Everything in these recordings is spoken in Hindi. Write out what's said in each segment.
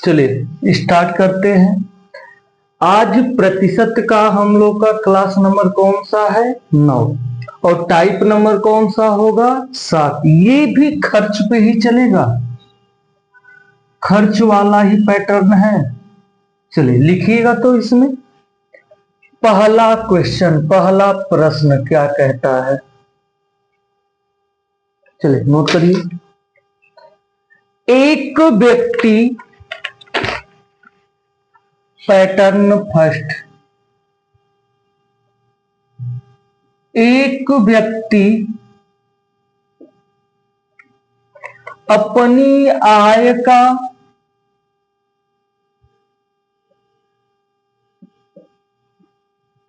चलिए स्टार्ट करते हैं। आज प्रतिशत का हम लोग का क्लास नंबर कौन सा है? 9। और टाइप नंबर कौन सा होगा? 7। ये भी खर्च पे ही चलेगा, खर्च वाला ही पैटर्न है। चलिए लिखिएगा तो इसमें पहला क्वेश्चन, पहला प्रश्न क्या कहता है, चलिए नोट करिए। एक व्यक्ति, पैटर्न फर्स्ट, एक व्यक्ति अपनी आय का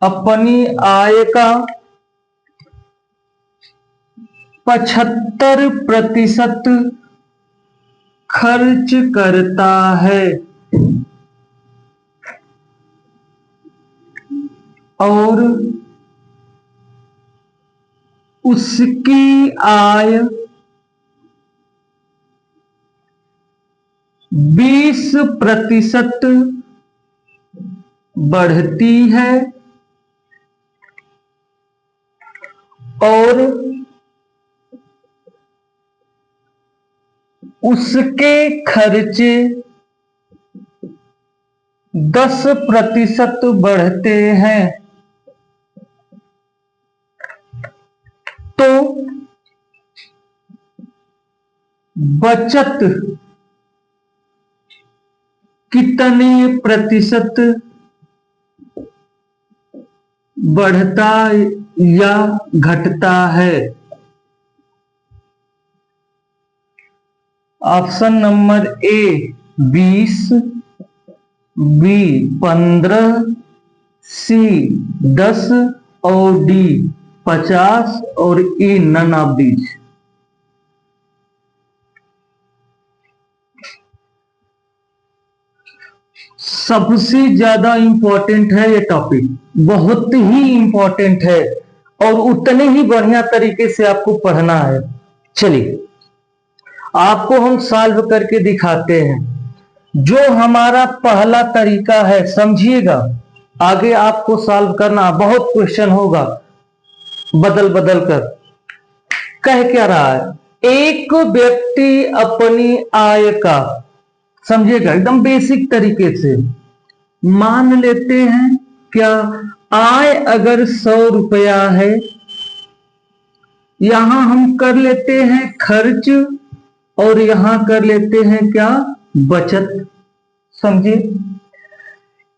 75% खर्च करता है और उसकी आय 20% बढ़ती है और उसके खर्चे 10% बढ़ते हैं, तो बचत कितने प्रतिशत बढ़ता या घटता है? ऑप्शन नंबर ए 20, बी 15, सी 10 और डी 50 और ई नन ऑफ दीज। सबसे ज्यादा इंपॉर्टेंट है ये टॉपिक, बहुत ही इंपॉर्टेंट है और उतने ही बढ़िया तरीके से आपको पढ़ना है। चलिए आपको हम सॉल्व करके दिखाते हैं। जो हमारा पहला तरीका है, समझिएगा, आगे आपको सॉल्व करना बहुत क्वेश्चन होगा बदल बदल कर। कह क्या रहा है? एक व्यक्ति अपनी आय का, समझिएगा एकदम बेसिक तरीके से, मान लेते हैं क्या, आय अगर 100 रुपया है, यहां हम कर लेते हैं खर्च और यहां कर लेते हैं क्या, बचत। समझिए,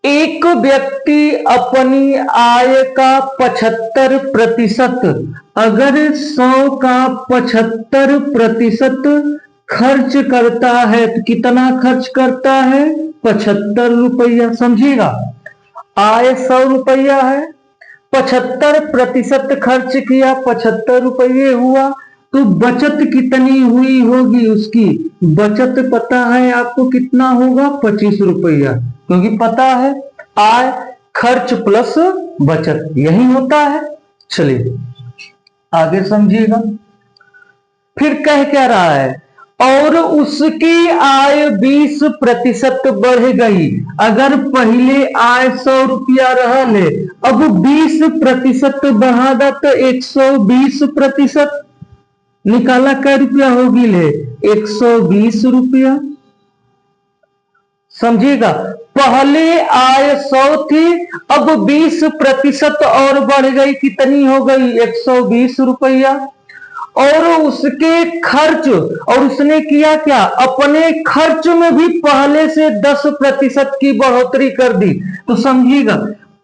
एक व्यक्ति अपनी आय का 75%, अगर 100 का 75% खर्च करता है तो कितना खर्च करता है? 75 रुपया। समझिएगा, आय 100 रुपया है, 75% खर्च किया, 75 रुपये हुआ, तो बचत कितनी हुई होगी? उसकी बचत पता है आपको कितना होगा? 25 रुपया, क्योंकि पता है आय खर्च प्लस बचत यही होता है। चलिए आगे समझिएगा, फिर कह क्या रहा है, और उसकी आय 20% बढ़ गई। अगर पहले आय 100 रुपया रहले, अब 20% बढ़ा दा तो 120% निकाला, कै रुपया होगी ले? 120 रुपया। समझिएगा, पहले आय 100 थी, अब 20% और बढ़ गई, कितनी हो गई? 120 रुपया। और उसके खर्च, और उसने किया क्या, अपने खर्च में भी पहले से 10% की बढ़ोतरी कर दी। तो समझिएगा,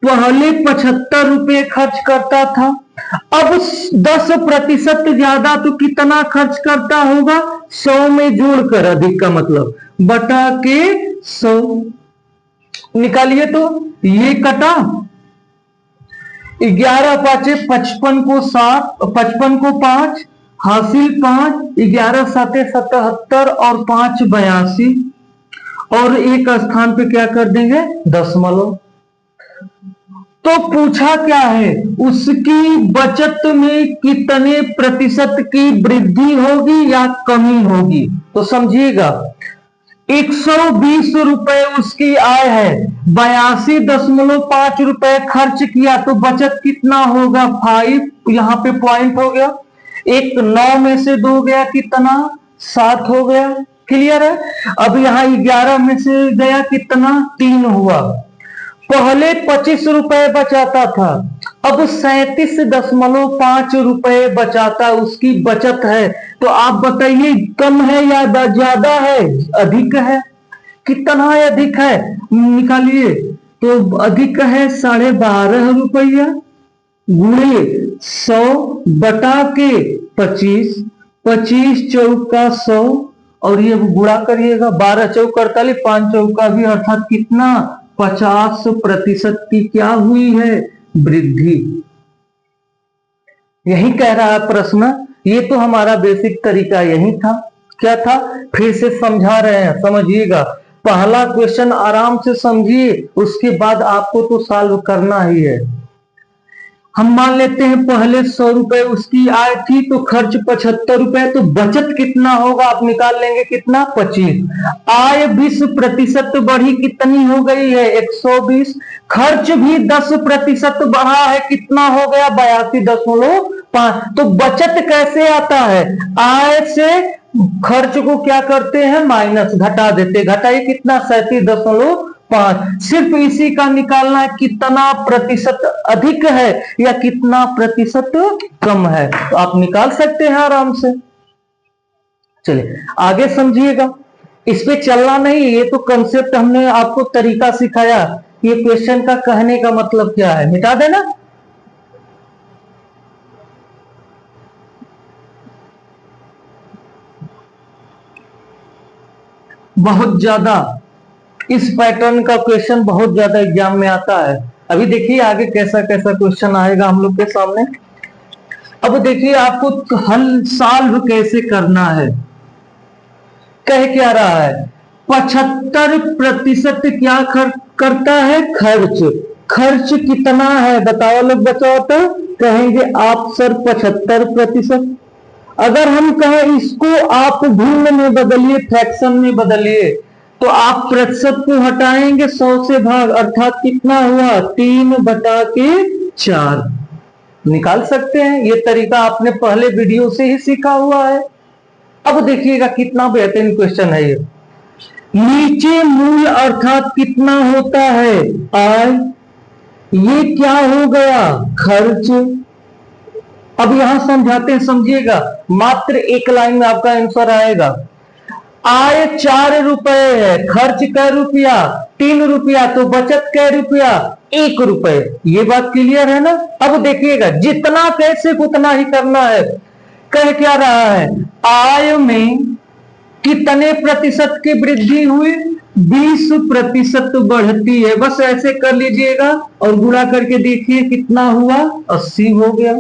पहले 75 रुपये खर्च करता था, अब 10% ज्यादा, तो कितना खर्च करता होगा? 100 में जोड़कर, अधिक का मतलब बटा के 100 निकालिए, तो ये कटा 11 पाँचे 55 को 7, 55 को 5 हासिल 5, 11 साते 77 और 5 82, और एक स्थान पे क्या कर देंगे? दशमलव। तो पूछा क्या है, उसकी बचत में कितने प्रतिशत की वृद्धि होगी या कमी होगी? तो समझिएगा, 120 रुपए उसकी आय है, 82.5 रुपए खर्च किया, तो बचत कितना होगा? 5, यहां पे पॉइंट हो गया, एक 9 में से 2 गया, कितना? 7 हो गया। क्लियर है? अब यहाँ 11 में से गया, कितना? 3 हुआ। पहले 25 रुपए बचाता था, अब 37.5 रुपए बचाता, उसकी बचत है। तो आप बताइए कम है या ज्यादा है? अधिक है। कितना है? अधिक है। निकालिए। तो अधिक है 12.5 रुपया गुणे 100 बटा के 25, 25 चौका 100, और ये गुणा करिएगा, 12 चौक 48, 5 चौका भी, अर्थात कितना? 50% की क्या हुई है? वृद्धि। यही कह रहा है प्रश्न। ये तो हमारा बेसिक तरीका यही था। क्या था? फिर से समझा रहे हैं, समझिएगा। पहला क्वेश्चन आराम से समझिए, उसके बाद आपको तो सॉल्व करना ही है। हम मान लेते हैं पहले 100 रुपए उसकी आय थी, तो खर्च 75 रुपए, तो बचत कितना होगा? आप निकाल लेंगे, कितना? 25। आय 20% बढ़ी, कितनी हो गई है? 120। खर्च भी 10% बढ़ा है, कितना हो गया? 82.5। तो बचत कैसे आता है? आय से खर्च को क्या करते हैं? माइनस, घटा देते। घटाइए, कितना? 37.5। सिर्फ इसी का निकालना है, कितना प्रतिशत अधिक है या कितना प्रतिशत कम है, तो आप निकाल सकते हैं आराम से। चलिए आगे समझिएगा, इस पे चलना नहीं, ये तो कंसेप्ट हमने आपको तरीका सिखाया। ये क्वेश्चन का कहने का मतलब क्या है, मिटा देना। बहुत ज्यादा इस पैटर्न का क्वेश्चन बहुत ज्यादा एग्जाम में आता है। अभी देखिए आगे कैसा कैसा क्वेश्चन आएगा हम लोग के सामने। अब देखिए आपको हल सॉल्व कैसे करना है। कह क्या रहा है? 75% क्या करता है? खर्च। खर्च कितना है बताओ लोग, बताओ तो। कहेंगे आप सर 75%। अगर हम कहें इसको आप भिन्न में बदलिए, फ्रैक्शन में बदलिए, तो आप प्रतिशत को हटाएंगे 100 से भाग, अर्थात कितना हुआ? 3/4 निकाल सकते हैं। ये तरीका आपने पहले वीडियो से ही सीखा हुआ है। अब देखिएगा कितना बेहतरीन क्वेश्चन है ये। नीचे मूल अर्थात कितना होता है? आय। ये क्या हो गया? खर्च। अब यहां समझाते हैं, समझिएगा। मात्र एक लाइन में आपका आंसर आएगा। आय 4 रुपए है, खर्च कै रुपया? 3 रुपया, तो बचत कै रुपया? 1 रुपए। ये बात क्लियर है ना? अब देखिएगा, जितना कैसे उतना ही करना है। कह क्या रहा है? आय में कितने प्रतिशत की वृद्धि हुई? 20% बढ़ती है। बस ऐसे कर लीजिएगा और गुणा करके देखिए कितना हुआ? 80 हो गया।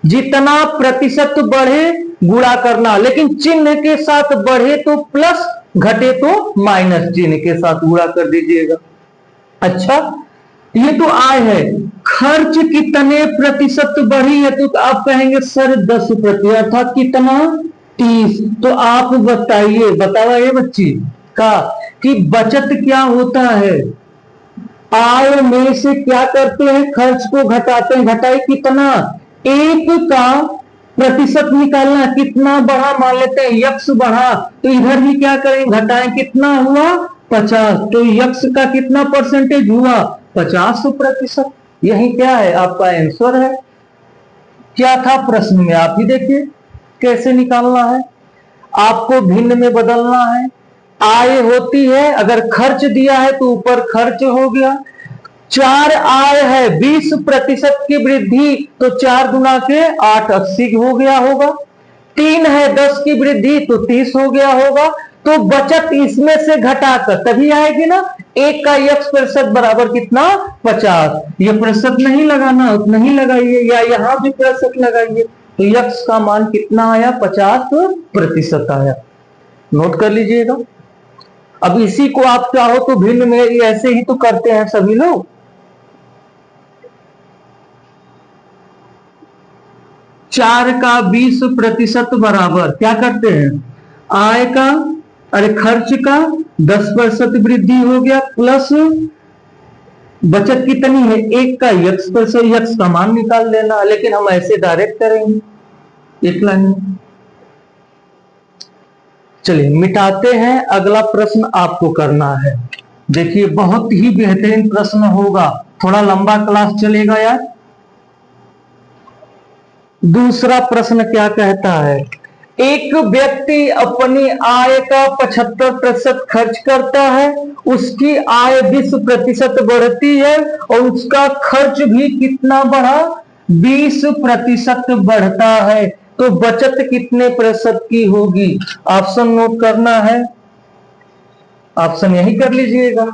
जितना प्रतिशत बढ़े गुणा करना, लेकिन चिन्ह के साथ बढ़े तो प्लस, घटे तो माइनस चिन्ह के साथ गुणा कर दीजिएगा। अच्छा, ये तो आय है। खर्च कितने प्रतिशत बढ़ी है? तो आप कहेंगे सर 10%, अर्थात कितना? 30। तो आप बताइए, बताओ ये बच्ची का, कि बचत क्या होता है? आय में से क्या करते हैं? खर्च को घटाते हैं। घटाए कितना? 1 का प्रतिशत निकालना, कितना बढ़ा? मान लेते हैं यक्स बढ़ा, तो इधर भी क्या करें? घटाएं, कितना हुआ? 50। तो यक्स का कितना परसेंटेज हुआ? 50%। यही क्या है? आपका आंसर है। क्या था प्रश्न में, आप ही देखिए कैसे निकालना है। आपको भिन्न में बदलना है। आय होती है, अगर खर्च दिया है तो ऊपर खर्च हो गया। 4 आय है, 20% की वृद्धि, तो 4 गुना के 8, 80 हो गया होगा। 3 है, 10 की वृद्धि, तो 30 हो गया होगा। तो बचत इसमें से घटाकर तभी आएगी ना। 1 का यक्स प्रतिशत बराबर कितना? 50। ये प्रतिशत नहीं लगाना, नहीं लगाइए, या यहां भी प्रतिशत लगाइए, तो यक्स का मान कितना आया? 50% आया। नोट कर लीजिएगा। अब इसी को आप चाहो तो भिन्न में ऐसे ही तो करते हैं सभी लोग। 4 का 20% बराबर क्या करते हैं? आय का अरे खर्च का 10% वृद्धि हो गया, प्लस बचत कितनी है, 1 का यक्स पर से यक्स का मान निकाल देना, लेकिन हम ऐसे डायरेक्ट करेंगे एक लाइन में। चलिए मिटाते हैं, अगला प्रश्न आपको करना है। देखिए बहुत ही बेहतरीन प्रश्न होगा, थोड़ा लंबा क्लास चलेगा यार। दूसरा प्रश्न क्या कहता है, एक व्यक्ति अपनी आय का 75% खर्च करता है, उसकी आय 20% बढ़ती है और उसका खर्च भी कितना बढ़ा, 20% बढ़ता है, तो बचत कितने प्रतिशत की होगी। ऑप्शन नोट करना है, ऑप्शन यही कर लीजिएगा।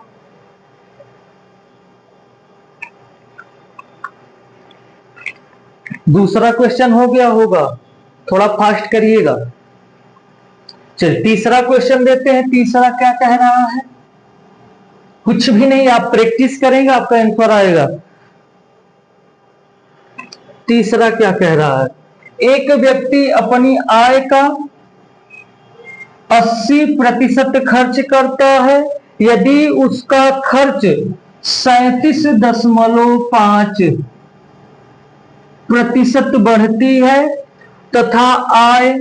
दूसरा क्वेश्चन हो गया होगा, थोड़ा फास्ट करिएगा। चलिए तीसरा क्वेश्चन देते हैं। तीसरा क्या कह रहा है, कुछ भी नहीं, आप प्रैक्टिस करेंगे आपका आंसर आएगा। तीसरा क्या कह रहा है, एक व्यक्ति अपनी आय का 80% खर्च करता है, यदि उसका खर्च 37.5% बढ़ती है तथा आय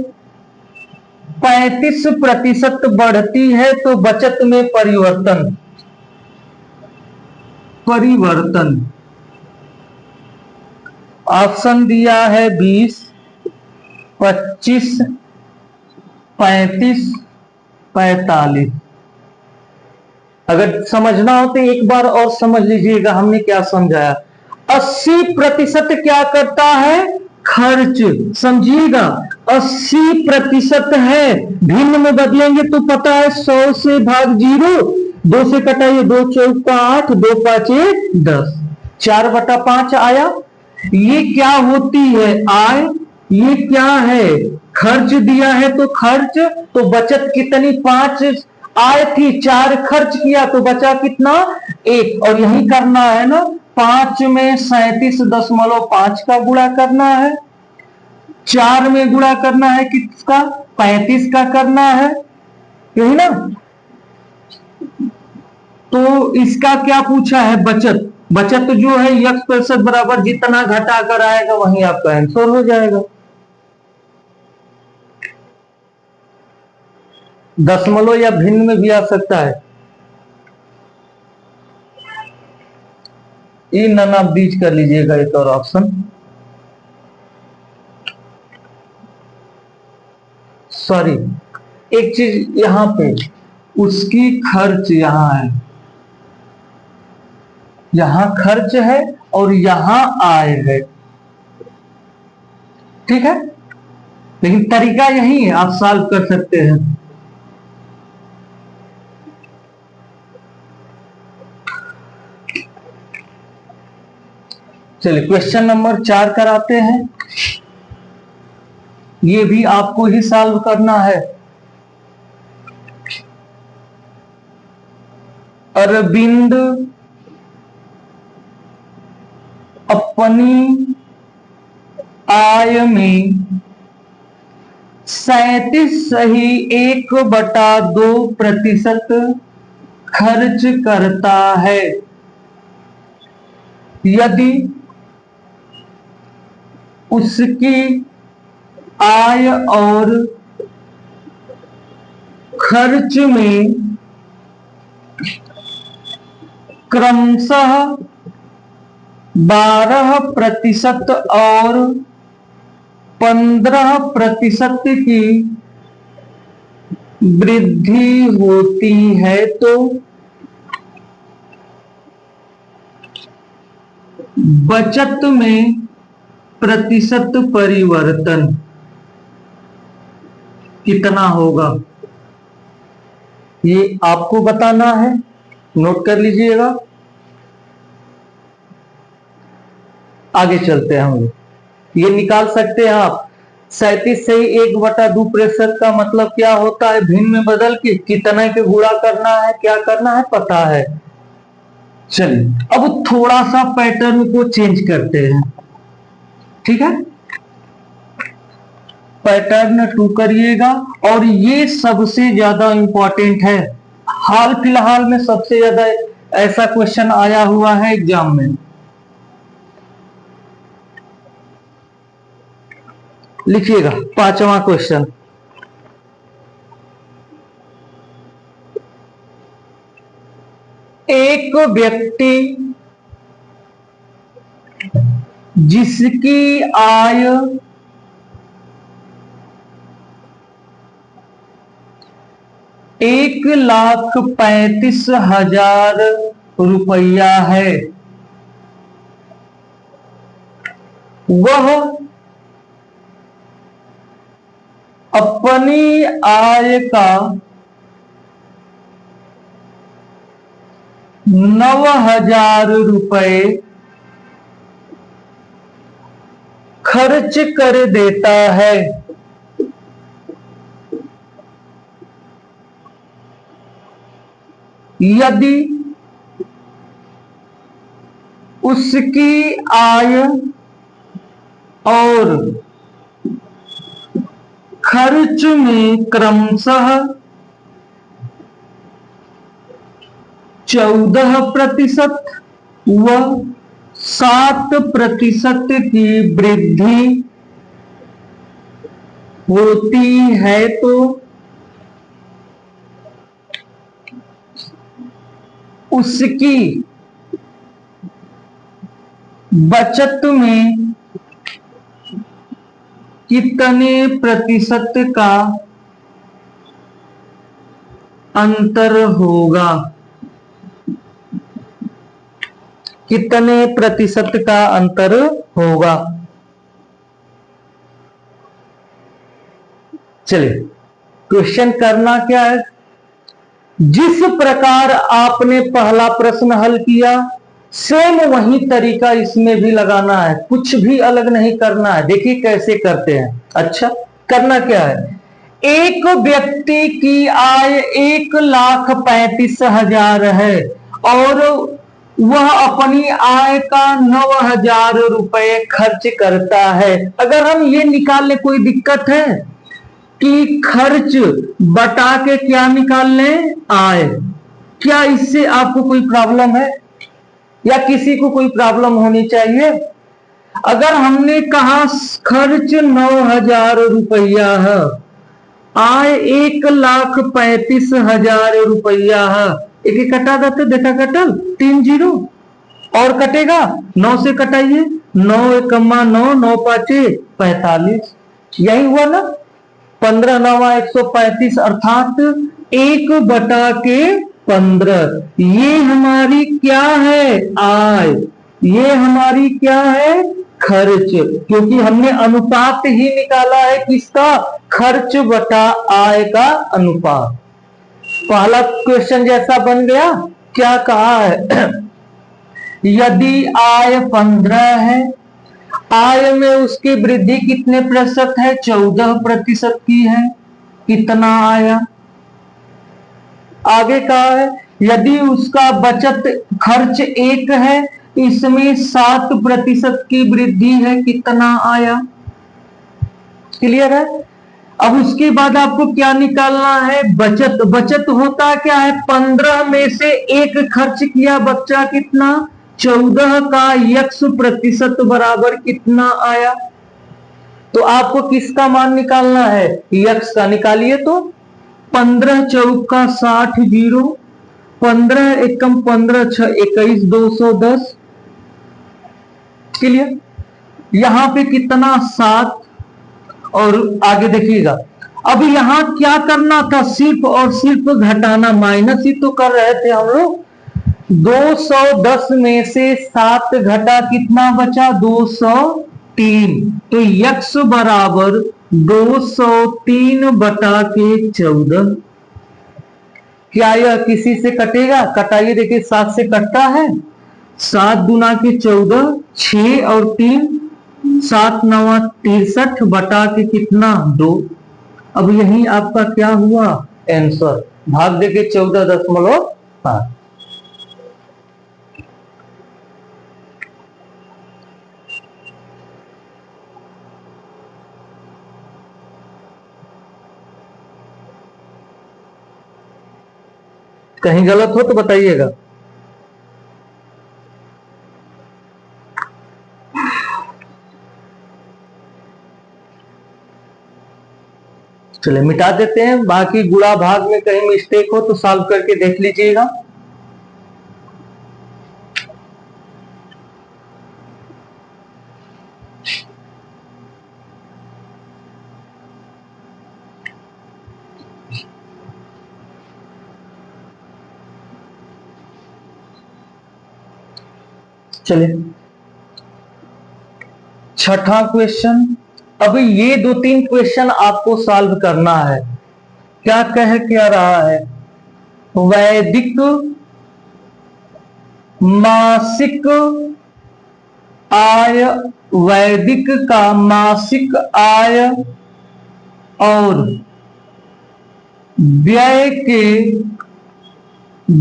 35% बढ़ती है, तो बचत में परिवर्तन ऑप्शन दिया है 20, 25, 35, 45। अगर समझना हो तो एक बार और समझ लीजिएगा हमने क्या समझाया। 80% क्या करता है, खर्च, समझिएगा 80% है, भिन्न में बदलेंगे तो पता है 100 से भाग 0, 2 से कटाइए, 2 चौका 8, 2 पांचे 10, 4/5 आया। ये क्या होती है आय, ये क्या है खर्च दिया है, तो खर्च, तो बचत कितनी, 5 आय थी, 4 खर्च किया तो बचा कितना, 1। और यही करना है ना, 5 में 37.5 का गुणा करना है, 4 में गुणा करना है किसका, 35 का करना है, यही ना। तो इसका क्या पूछा है, बचत। बचत जो है यक्स प्रतिशत बराबर जितना घटा कर आएगा वही आपका आंसर हो जाएगा। दशमलव या भिन्न में भी आ सकता है। ये नन ऑफ दीज कर लीजिएगा एक और ऑप्शन। सॉरी, एक चीज यहां पे, उसकी खर्च यहां है, यहां खर्च है और यहां आय है, ठीक है, लेकिन तरीका यही है, आप सॉल्व कर सकते हैं। चलिए क्वेश्चन नंबर 4 कराते हैं, ये भी आपको ही सॉल्व करना है। अरविंद अपनी आय में 37.1/2% खर्च करता है, यदि उसकी आय और खर्च में क्रमशः 12% और 15% की वृद्धि होती है, तो बचत में प्रतिशत परिवर्तन कितना होगा, ये आपको बताना है, नोट कर लीजिएगा। आगे चलते हैं हम लोग, ये निकाल सकते हैं आप। 37 से 1/2% का मतलब क्या होता है, भिन्न में बदल के कितना के गुणा करना है, क्या करना है पता है। चलिए अब थोड़ा सा पैटर्न को चेंज करते हैं, ठीक है। पैटर्न 2 करिएगा। और ये सबसे ज्यादा इंपॉर्टेंट है, हाल फिलहाल में सबसे ज्यादा ऐसा क्वेश्चन आया हुआ है एग्जाम में। लिखिएगा 5वां क्वेश्चन। एक व्यक्ति जिसकी आय 1,35,000 रुपया है, वह अपनी आय का 9,000 रुपए खर्च कर देता है। यदि उसकी आय और खर्च में क्रमशः 14% व 7% की वृद्धि होती है तो उसकी बचत में कितने प्रतिशत का अंतर होगा? कितने प्रतिशत का अंतर होगा? चलिए क्वेश्चन करना क्या है, जिस प्रकार आपने पहला प्रश्न हल किया सेम वही तरीका इसमें भी लगाना है, कुछ भी अलग नहीं करना है। देखिए कैसे करते हैं। अच्छा करना क्या है, एक व्यक्ति की आय 1,35,000 है और वह अपनी आय का 9,000 रुपए खर्च करता है। अगर हम ये निकाल ले, कोई दिक्कत है कि खर्च बटा के क्या निकाल लें, आय? क्या इससे आपको कोई प्रॉब्लम है या किसी को कोई प्रॉब्लम होनी चाहिए? अगर हमने कहा खर्च 9,000 रुपया है, आय 1,35,000 रुपया है, एक कटा देते, देखा कटल 3 जीरो और कटेगा 9 से कटाइए, 9 एकम्मा 9, 9 पाँचे 45, यही हुआ ना। 15 9 135 अर्थात 1/15। ये हमारी क्या है, आय। ये हमारी क्या है, खर्च, क्योंकि हमने अनुपात ही निकाला है किसका, खर्च बटा आय का अनुपात। पहला क्वेश्चन जैसा बन गया। क्या कहा है, यदि आय 15 है, आय में उसकी वृद्धि कितने प्रतिशत है, 14% की है, कितना आया? आगे कहा है यदि उसका बचत खर्च 1 है, इसमें 7% की वृद्धि है, कितना आया? क्लियर है। अब उसके बाद आपको क्या निकालना है, बचत। बचत होता क्या है, 15 में से 1 खर्च किया, बच्चा कितना, 14 का x% बराबर कितना आया? तो आपको किसका मान निकालना है, x का। निकालिए तो 15 चौका 60 जीरो, 15 एकम 15 6 21 210। क्लियर। यहां पे कितना 7 और आगे देखिएगा। अब यहां क्या करना था, सिर्फ और सिर्फ घटाना, माइनस ही तो कर रहे थे हम लोग। 210 में से 7 घटा, कितना बचा, 203। तो x बराबर 203/14। क्या यह किसी से कटेगा? कटाइए, देखिए 7 से कटता है, 7 दूना के 14, 6 और 3, 7 9 63 बटा के कितना, 2। अब यही आपका क्या हुआ, आंसर। भाग देके 14.5। कहीं गलत हो तो बताइएगा। चलिए मिटा देते हैं, बाकी गुणा भाग में कहीं मिस्टेक हो तो सॉल्व करके देख लीजिएगा। चलिए छठा क्वेश्चन। अभी ये 2-3 क्वेश्चन आपको सॉल्व करना है। क्या क्या रहा है? वैदिक मासिक आय, वैदिक का मासिक आय और व्यय के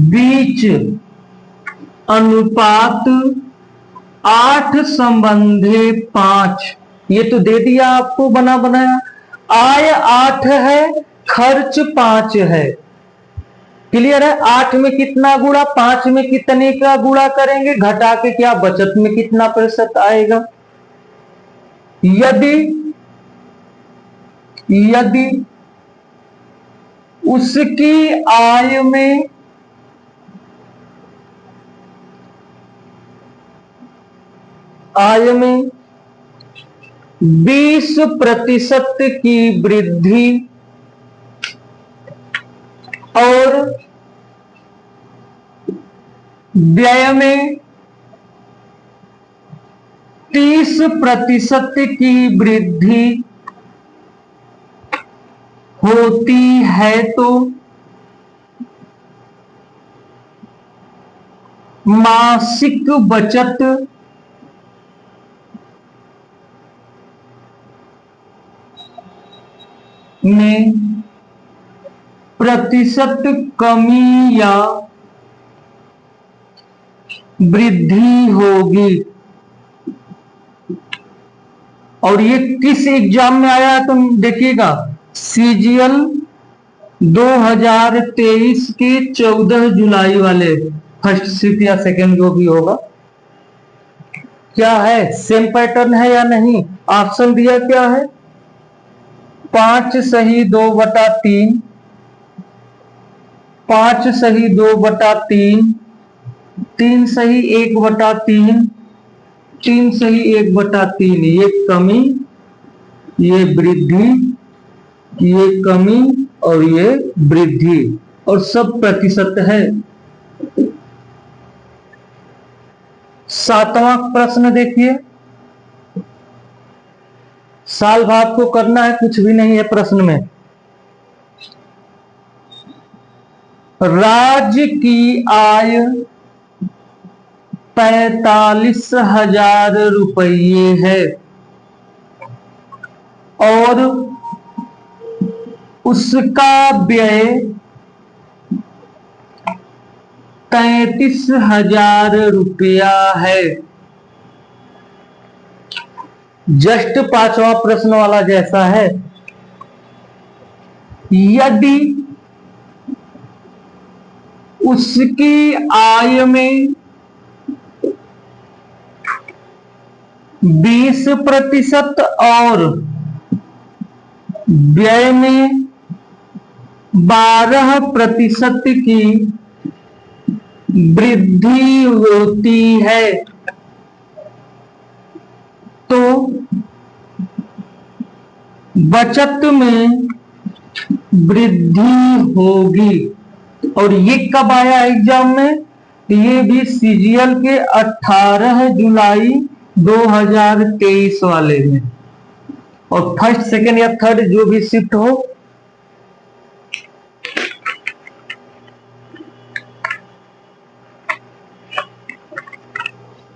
बीच अनुपात 8/5। ये तो दे दिया आपको बना बनाया। आय 8 है, खर्च 5 है। क्लियर है? 8 में कितना गुणा, 5 में कितने का गुणा करेंगे, घटा के क्या बचत में कितना प्रतिशत आएगा। यदि यदि उसकी आय में 20% की वृद्धि और व्यय में 30% की वृद्धि होती है तो मासिक बचत में प्रतिशत कमी या वृद्धि होगी। और ये किस एग्जाम में आया है तो देखिएगा, सीजीएल 2023 के 14 जुलाई वाले, फर्स्ट शिफ्ट या सेकेंड जो भी होगा। क्या है, सेम पैटर्न है या नहीं? ऑप्शन दिया क्या है? 5 सही 2/3, 5 सही 2/3, 3 सही 1/3, 3 सही 1/3। ये कमी, ये वृद्धि, ये कमी और ये वृद्धि, और सब प्रतिशत है। 7वां प्रश्न देखिए, सॉल्व आपको करना है, कुछ भी नहीं है प्रश्न में। राज्य की आय 45,000 रुपये है और उसका व्यय 33,000 रुपया है। जस्ट 5वां प्रश्न वाला जैसा है। यदि उसकी आय में 20% और व्यय में 12% की वृद्धि होती है तो बचत में वृद्धि होगी। और ये कब आया एग्जाम में? ये भी सीजीएल के 18 जुलाई 2023 वाले में। और फर्स्ट सेकेंड या थर्ड जो भी शिफ्ट हो।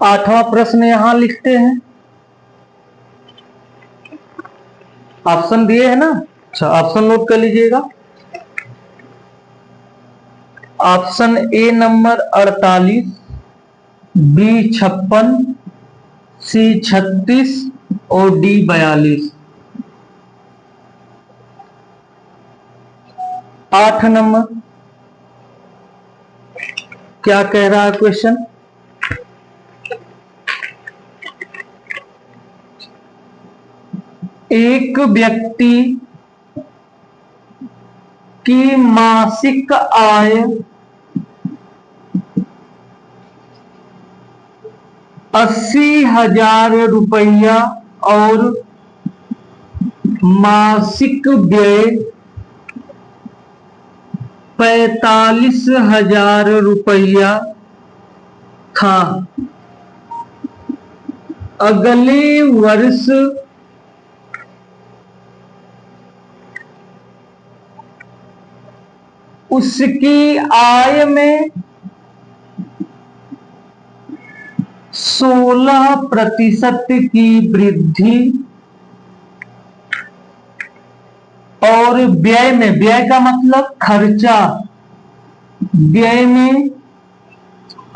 आठवां प्रश्न यहां लिखते हैं, ऑप्शन दिए है ना। अच्छा, ऑप्शन नोट कर लीजिएगा। ऑप्शन ए नंबर 48, बी 56, सी 36 और डी 42। 8 नंबर क्या कह रहा है क्वेश्चन? एक व्यक्ति की मासिक आय 80,000 रुपया और मासिक व्यय 45,000 रुपया था। अगले वर्ष उसकी आय में 16% की वृद्धि और व्यय में, व्यय का मतलब खर्चा, व्यय में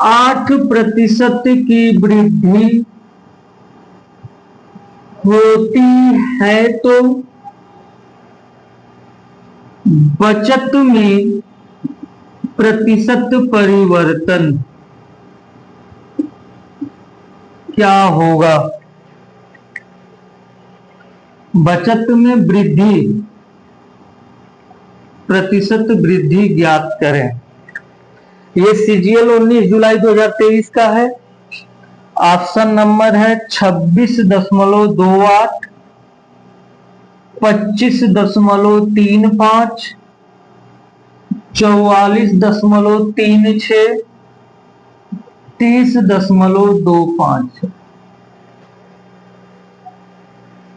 8% की वृद्धि होती है, तो बचत में प्रतिशत परिवर्तन क्या होगा? बचत में वृद्धि, प्रतिशत वृद्धि ज्ञात करें। ये सीजीएल 19 जुलाई 2023 का है। ऑप्शन नंबर है 26.28, 25.35, 44.36, 30.25।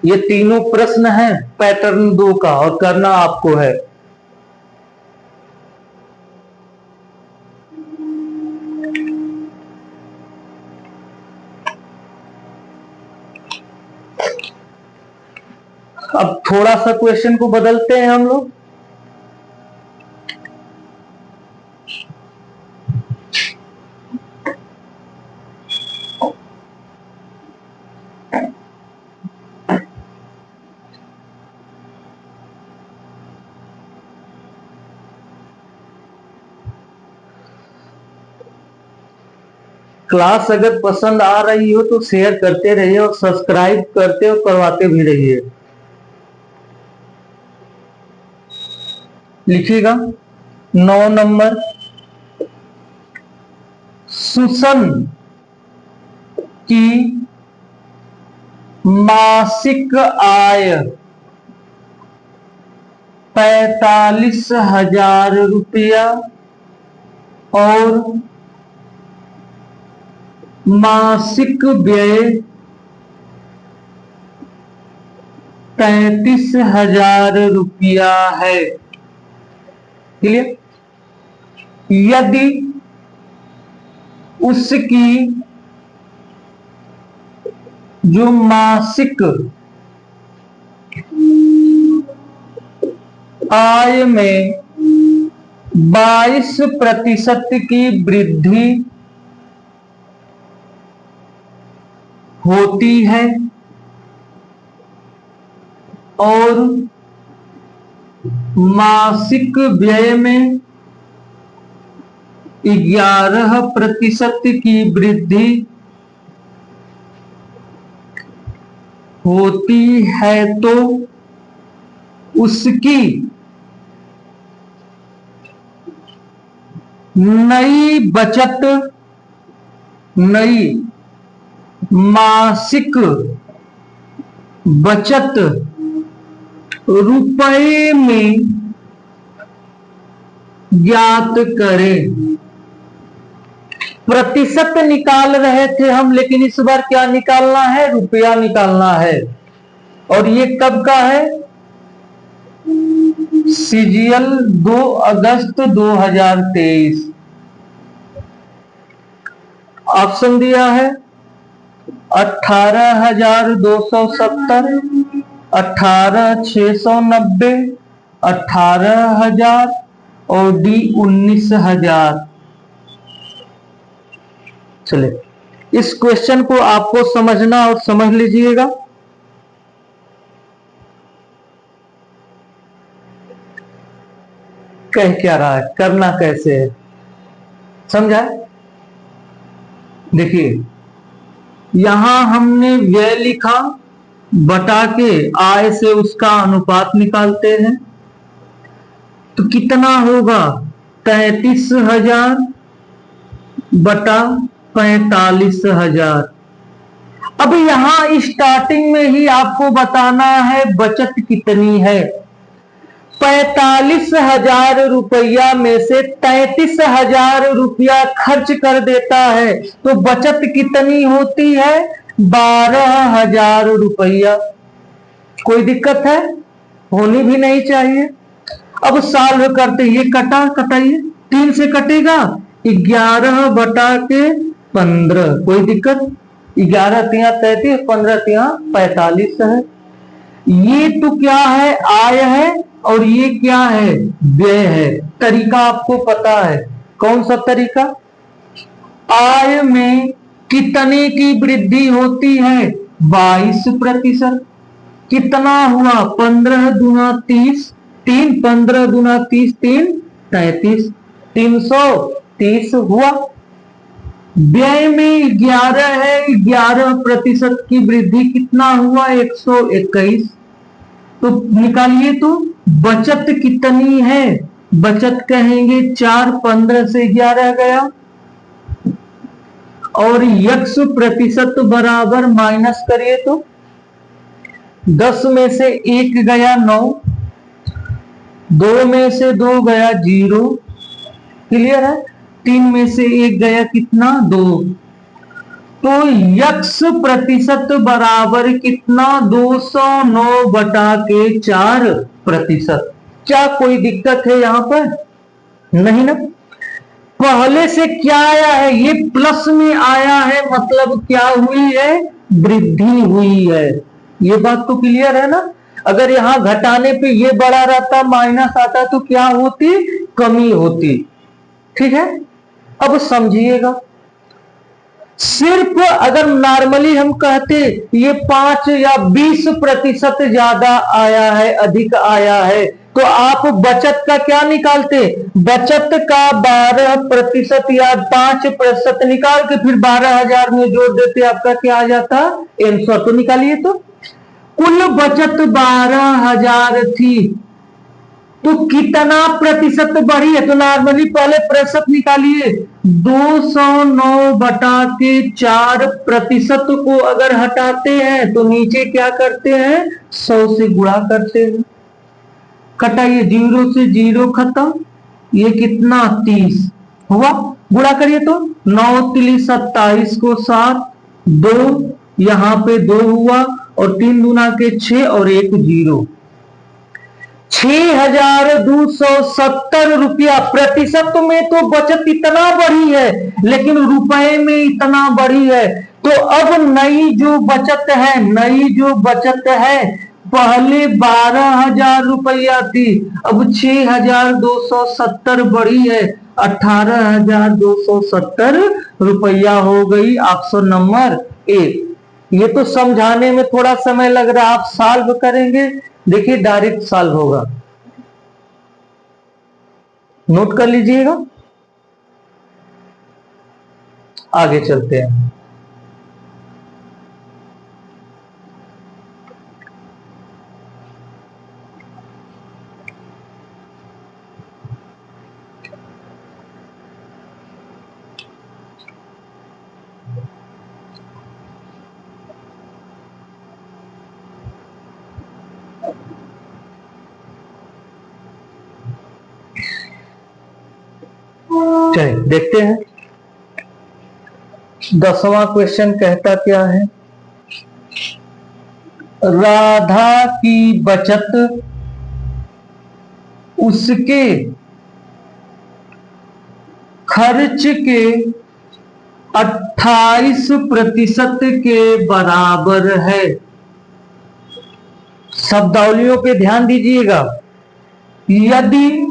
ये तीनों प्रश्न हैं पैटर्न 2 का और करना आपको है। अब थोड़ा सा क्वेश्चन को बदलते हैं हम लोग। क्लास अगर पसंद आ रही हो तो शेयर करते रहिए और सब्सक्राइब करते और करवाते भी रहिए। लिखिएगा 9 नंबर, सुसन की मासिक आय 45,000 रुपया और मासिक व्यय 33,000 रुपया है। क्लियर? यदि उसकी जो मासिक आय में 22% की वृद्धि होती है और मासिक व्यय में 11% की वृद्धि होती है, तो उसकी नई मासिक बचत रुपए में ज्ञात करें। प्रतिशत निकाल रहे थे हम, लेकिन इस बार क्या निकालना है? रुपया निकालना है। और ये कब का है? सीजीएल 2 अगस्त 2023। ऑप्शन दिया है 18,270, 18,690, 18,000 और डी 19,000। चले, इस क्वेश्चन को आपको समझना और समझ लीजिएगा। कह क्या रहा है, करना कैसे है। समझा? देखिए यहां हमने व्यय लिखा, बटा के आय से उसका अनुपात निकालते हैं, तो कितना होगा 33,000 बटा 45,000। अब यहां स्टार्टिंग में ही आपको बताना है बचत कितनी है। 45,000 रुपया में से 33,000 रुपया खर्च कर देता है, तो बचत कितनी होती है 12,000 रुपया। कोई दिक्कत है? होनी भी नहीं चाहिए। अब सॉल्व करते, ये कटा, कटाइए, 3 से कटेगा 11 बटा के 15। कोई दिक्कत? 11 तिया 33, 15 तिया 45 है। ये तो क्या है, आय है, और ये क्या है, व्यय है। तरीका आपको पता है, कौन सा तरीका? आय में कितने की वृद्धि होती है 22%। कितना हुआ 15 दूना 30, 3 15 दूना 30, 3 33, 330 हुआ। व्यय में 11 है, 11% की वृद्धि कितना हुआ 121। तो निकालिए, तो बचत कितनी है? बचत कहेंगे 4, 15 से 11 गया, और x% बराबर माइनस करिए तो 10 में से 1 गया 9, 2 में से 2 गया 0, क्लियर है? 3 में से 1 गया कितना 2, तो x% बराबर कितना 209 बटा के 4%। क्या कोई दिक्कत है यहां पर? नहीं ना। पहले से क्या आया है, ये प्लस में आया है, मतलब क्या हुई है, वृद्धि हुई है। ये बात तो क्लियर है ना। अगर यहां घटाने पे ये बढ़ा रहता, माइनस आता, तो क्या होती, कमी होती। ठीक है, अब समझिएगा। सिर्फ अगर नॉर्मली हम कहते ये 5 या 20% ज्यादा आया है, अधिक आया है, तो आप बचत का क्या निकालते, बचत का 12% या 5% निकाल के फिर 12,000 में जोड़ देते, आपका क्या आ जाता आंसर। तो निकालिए, तो कुल बचत 12,000 थी, तो कितना प्रतिशत बढ़ी है, तो नॉर्मली पहले प्रतिशत निकालिए। 209 बटा के 4% को अगर हटाते हैं तो नीचे क्या करते हैं, 100 से गुणा करते हैं। कटाइए, 0 से 0 खत्म, ये कितना 30 हुआ, गुणा करिए तो 9 तिली 27 को 7, 2 यहां पे 2 हुआ, और 3 दूना के 6 और 1 0, 6,270 रुपया। प्रतिशत में तो बचत इतना बढ़ी है, लेकिन रुपए में इतना बढ़ी है। तो अब नई जो बचत है, नई जो बचत है, पहले 12,000 रुपया थी, अब 6,270 बढ़ी है, 18,270 रुपया हो गई। Option number 1। ये तो समझाने में थोड़ा समय लग रहा है, आप सॉल्व करेंगे, देखिए डायरेक्ट सॉल्व होगा, नोट कर लीजिएगा। आगे चलते हैं। चलिए देखते हैं 10वां क्वेश्चन कहता क्या है। राधा की बचत उसके खर्च के 28% के बराबर है। शब्दावलियों पे ध्यान दीजिएगा। यदि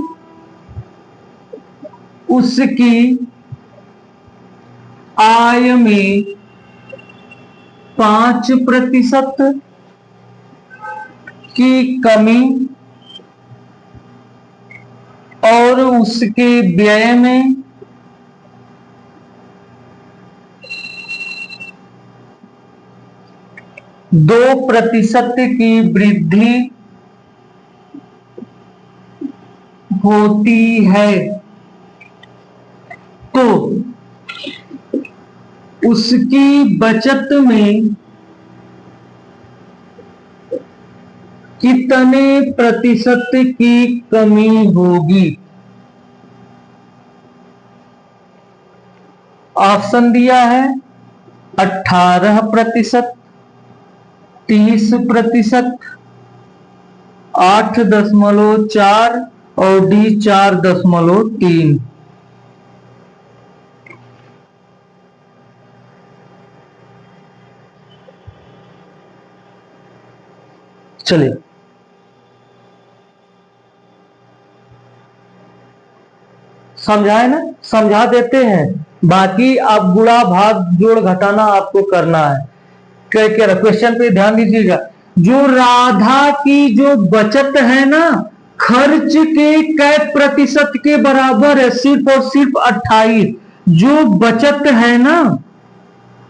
उसकी आय में 5% की कमी और उसके व्यय में 2% की वृद्धि होती है तो उसकी बचत में कितने प्रतिशत की कमी होगी? ऑप्शन दिया है 18%, 30%, 8.4 और डी 4.3। चलिए समझाए ना, समझा देते हैं। बाकी आप गुणा भाग जोड़ घटाना आपको करना है। क्या कह रहा क्वेश्चन पे ध्यान दीजिएगा। जो राधा की जो बचत है ना, खर्च के कै प्रतिशत के बराबर है? सिर्फ और सिर्फ 28। जो बचत है ना,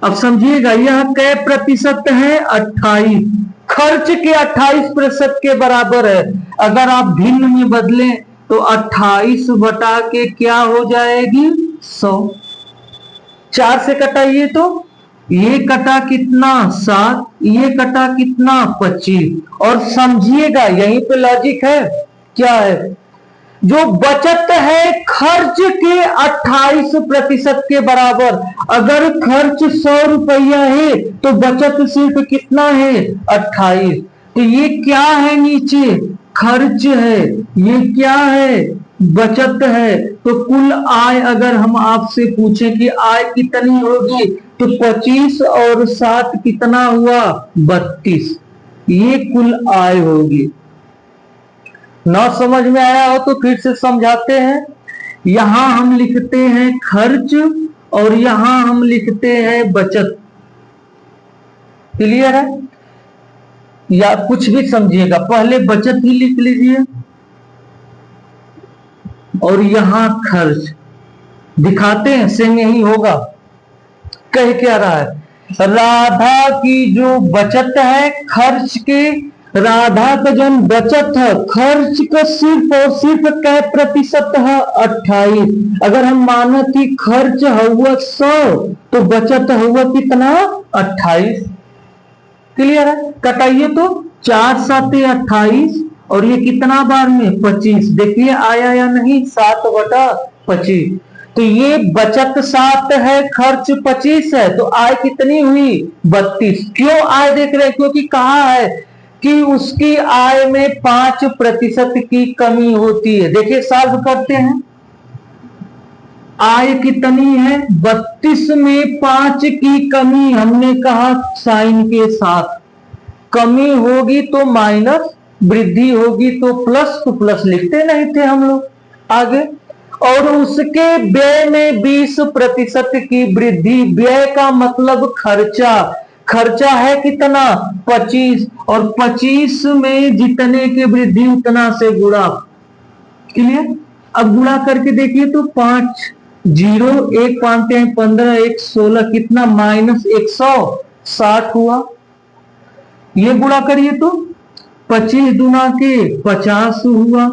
अब समझिएगा, यह कै प्रतिशत है? 28। खर्च के 28% के बराबर है। अगर आप भिन्न में बदलें तो 28 बटा के क्या हो जाएगी? 100। 4 से कटाइए तो ये कटा कितना? 7। ये कटा कितना? 25। और समझिएगा यहीं पे लॉजिक है। क्या है? जो बचत है खर्च के 28% के बराबर। अगर खर्च 100 रुपया है तो बचत सिर्फ कितना है? 28। तो ये क्या है? नीचे खर्च है, ये क्या है? बचत है। तो कुल आय अगर हम आपसे पूछें कि आय कितनी होगी, तो 25 और 7 कितना हुआ? 32। ये कुल आय होगी। ना समझ में आया हो तो फिर से समझाते हैं। यहां हम लिखते हैं खर्च और यहां हम लिखते हैं बचत। क्लियर है? या कुछ भी समझिएगा, पहले बचत ही लिख लीजिए और यहां खर्च। दिखाते हैं सेम यही होगा। कह क्या रहा है? राधा की जो बचत है खर्च के, राधा का जो बचत है खर्च का सिर्फ और सिर्फ कै प्रतिशत है? 28। अगर हम माना कि खर्च हुआ 100 तो बचत हुआ कितना? 28। क्लियर है? कटाइए तो 4 7 28 और ये कितना बार में? 25। देखिए आया या नहीं? 7/25। तो ये बचत 7 है, खर्च 25 है, तो आय कितनी हुई? 32। क्यों आय देख रहे हैं? क्योंकि कहा है कि उसकी आय में 5% की कमी होती है। देखिए सॉल्व करते हैं। आय कितनी है? 32 में 5 की कमी, हमने कहा साइन के साथ। कमी होगी तो माइनस, वृद्धि होगी तो प्लस, तो प्लस लिखते नहीं थे हम लोग आगे। और उसके व्यय में 20% की वृद्धि। व्यय का मतलब खर्चा। खर्चा है कितना? 25। और 25 में जितने की वृद्धि उतना से गुणा। क्लियर? अब गुणा करके देखिए तो 5 0 1 पाते हैं 15 1 16 कितना? -160 हुआ। ये गुणा करिए तो 25 दूना के 50 हुआ।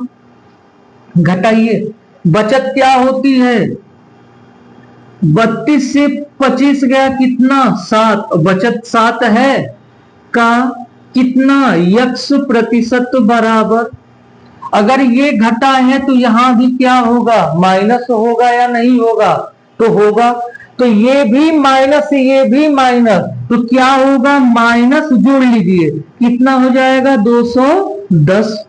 घटाइए, बचत क्या होती है? 32 से 25 गया कितना? 7। बचत 7 है का कितना? x% बराबर। अगर ये घटा है तो यहां भी क्या होगा? माइनस होगा या नहीं होगा? तो होगा। तो ये भी माइनस, ये भी माइनस, तो क्या होगा? माइनस जोड़ लीजिए, कितना हो जाएगा? 210।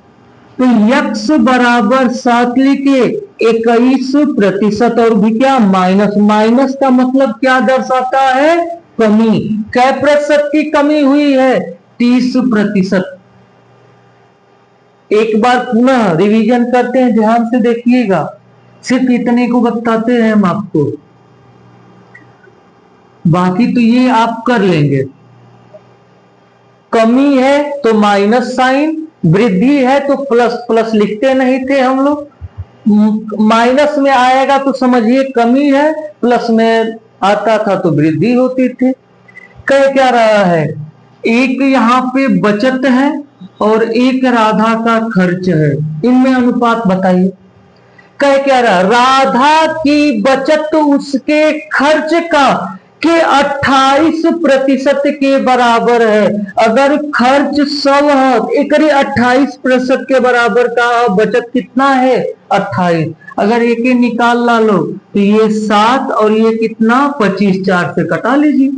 तो x बराबर 7 लिखे 21%। और भी क्या? माइनस। माइनस का मतलब क्या दर्शाता है? कमी। कै प्रतिशत की कमी हुई है? 30%। एक बार पुनः रिवीजन करते हैं, ध्यान से देखिएगा। सिर्फ इतने को बताते हैं हम आपको, बाकी तो ये आप कर लेंगे। कमी है तो माइनस साइन, वृद्धि है तो प्लस। प्लस लिखते नहीं थे हम लोग। माइनस में आएगा तो समझिए कमी है, प्लस में आता था तो वृद्धि होती थी। कह क्या रहा है? एक यहाँ पे बचत है और एक राधा का खर्च है, इनमें अनुपात बताइए। कह क्या रहा, राधा की बचत उसके खर्च का के 28% के बराबर है। अगर खर्च 100 है, एक 28% के बराबर का बचत कितना है, 28। अगर एक निकाल ला लो तो ये 7 और ये कितना 25, 4 से कटा लीजिए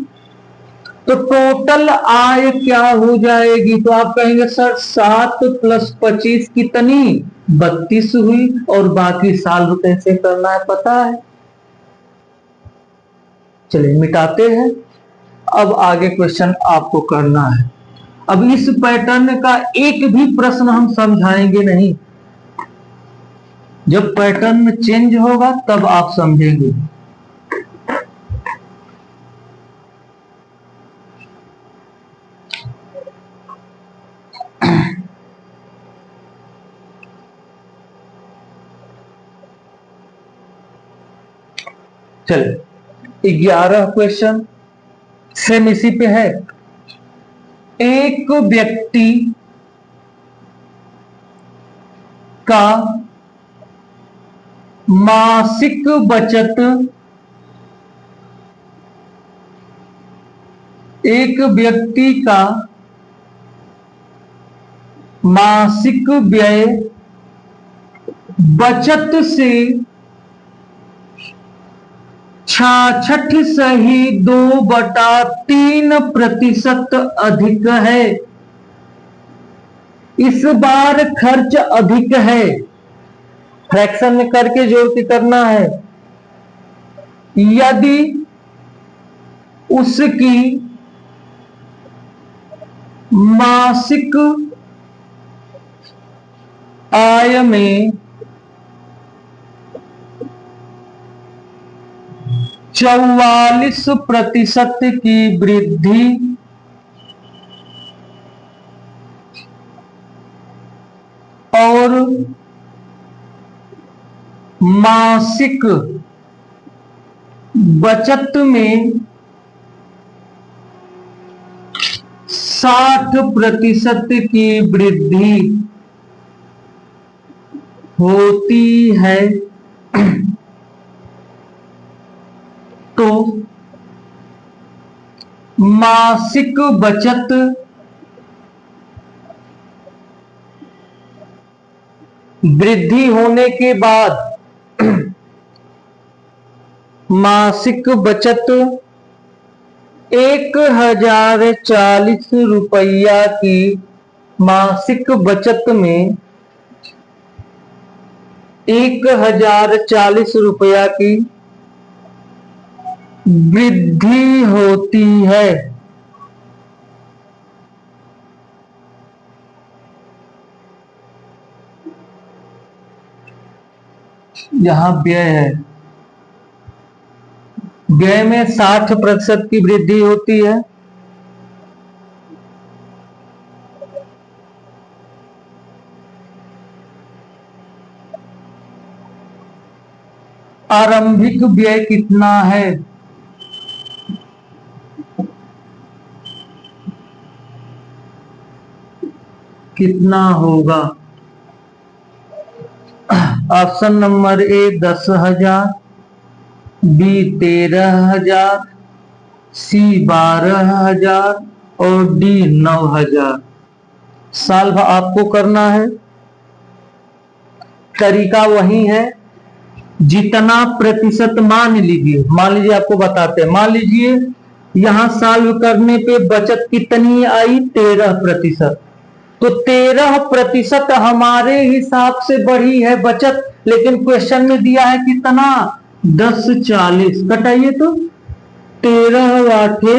तो टोटल आय क्या हो जाएगी। तो आप कहेंगे सर 7 + 25 कितनी, 32 हुई। और बाकी साल कैसे करना है पता है, चलिए मिटाते हैं। अब आगे क्वेश्चन आपको करना है। अब इस पैटर्न का एक भी प्रश्न हम समझाएंगे नहीं, जब पैटर्न चेंज होगा तब आप समझेंगे। चलिए 11 क्वेश्चन सेम इसी पे है। एक व्यक्ति का मासिक बचत, एक व्यक्ति का मासिक व्यय बचत से 66.2/3% अधिक है। इस बार खर्च अधिक है, फ्रैक्शन में करके जोड़ के करना है। यदि उसकी मासिक आय में 44% की वृद्धि और मासिक बचत में 60% की वृद्धि होती है तो मासिक बचत वृद्धि होने के बाद मासिक बचत 1040 रुपया की, मासिक बचत में 1040 रुपया की वृद्धि होती है। यहां व्यय है, व्यय में 60% की वृद्धि होती है। आरंभिक व्यय कितना है, कितना होगा। ऑप्शन नंबर ए 10,000, बी 13,000, सी 12,000 और डी 9,000। सॉल्व आपको करना है, तरीका वही है। जितना प्रतिशत मान लीजिए आपको बताते हैं, मान लीजिए यहां सॉल्व करने पे बचत कितनी आई, 13%। तो 13% हमारे हिसाब से बढ़ी है बचत, लेकिन क्वेश्चन में दिया है कितना, 1040। कटाइए तो 13 आठे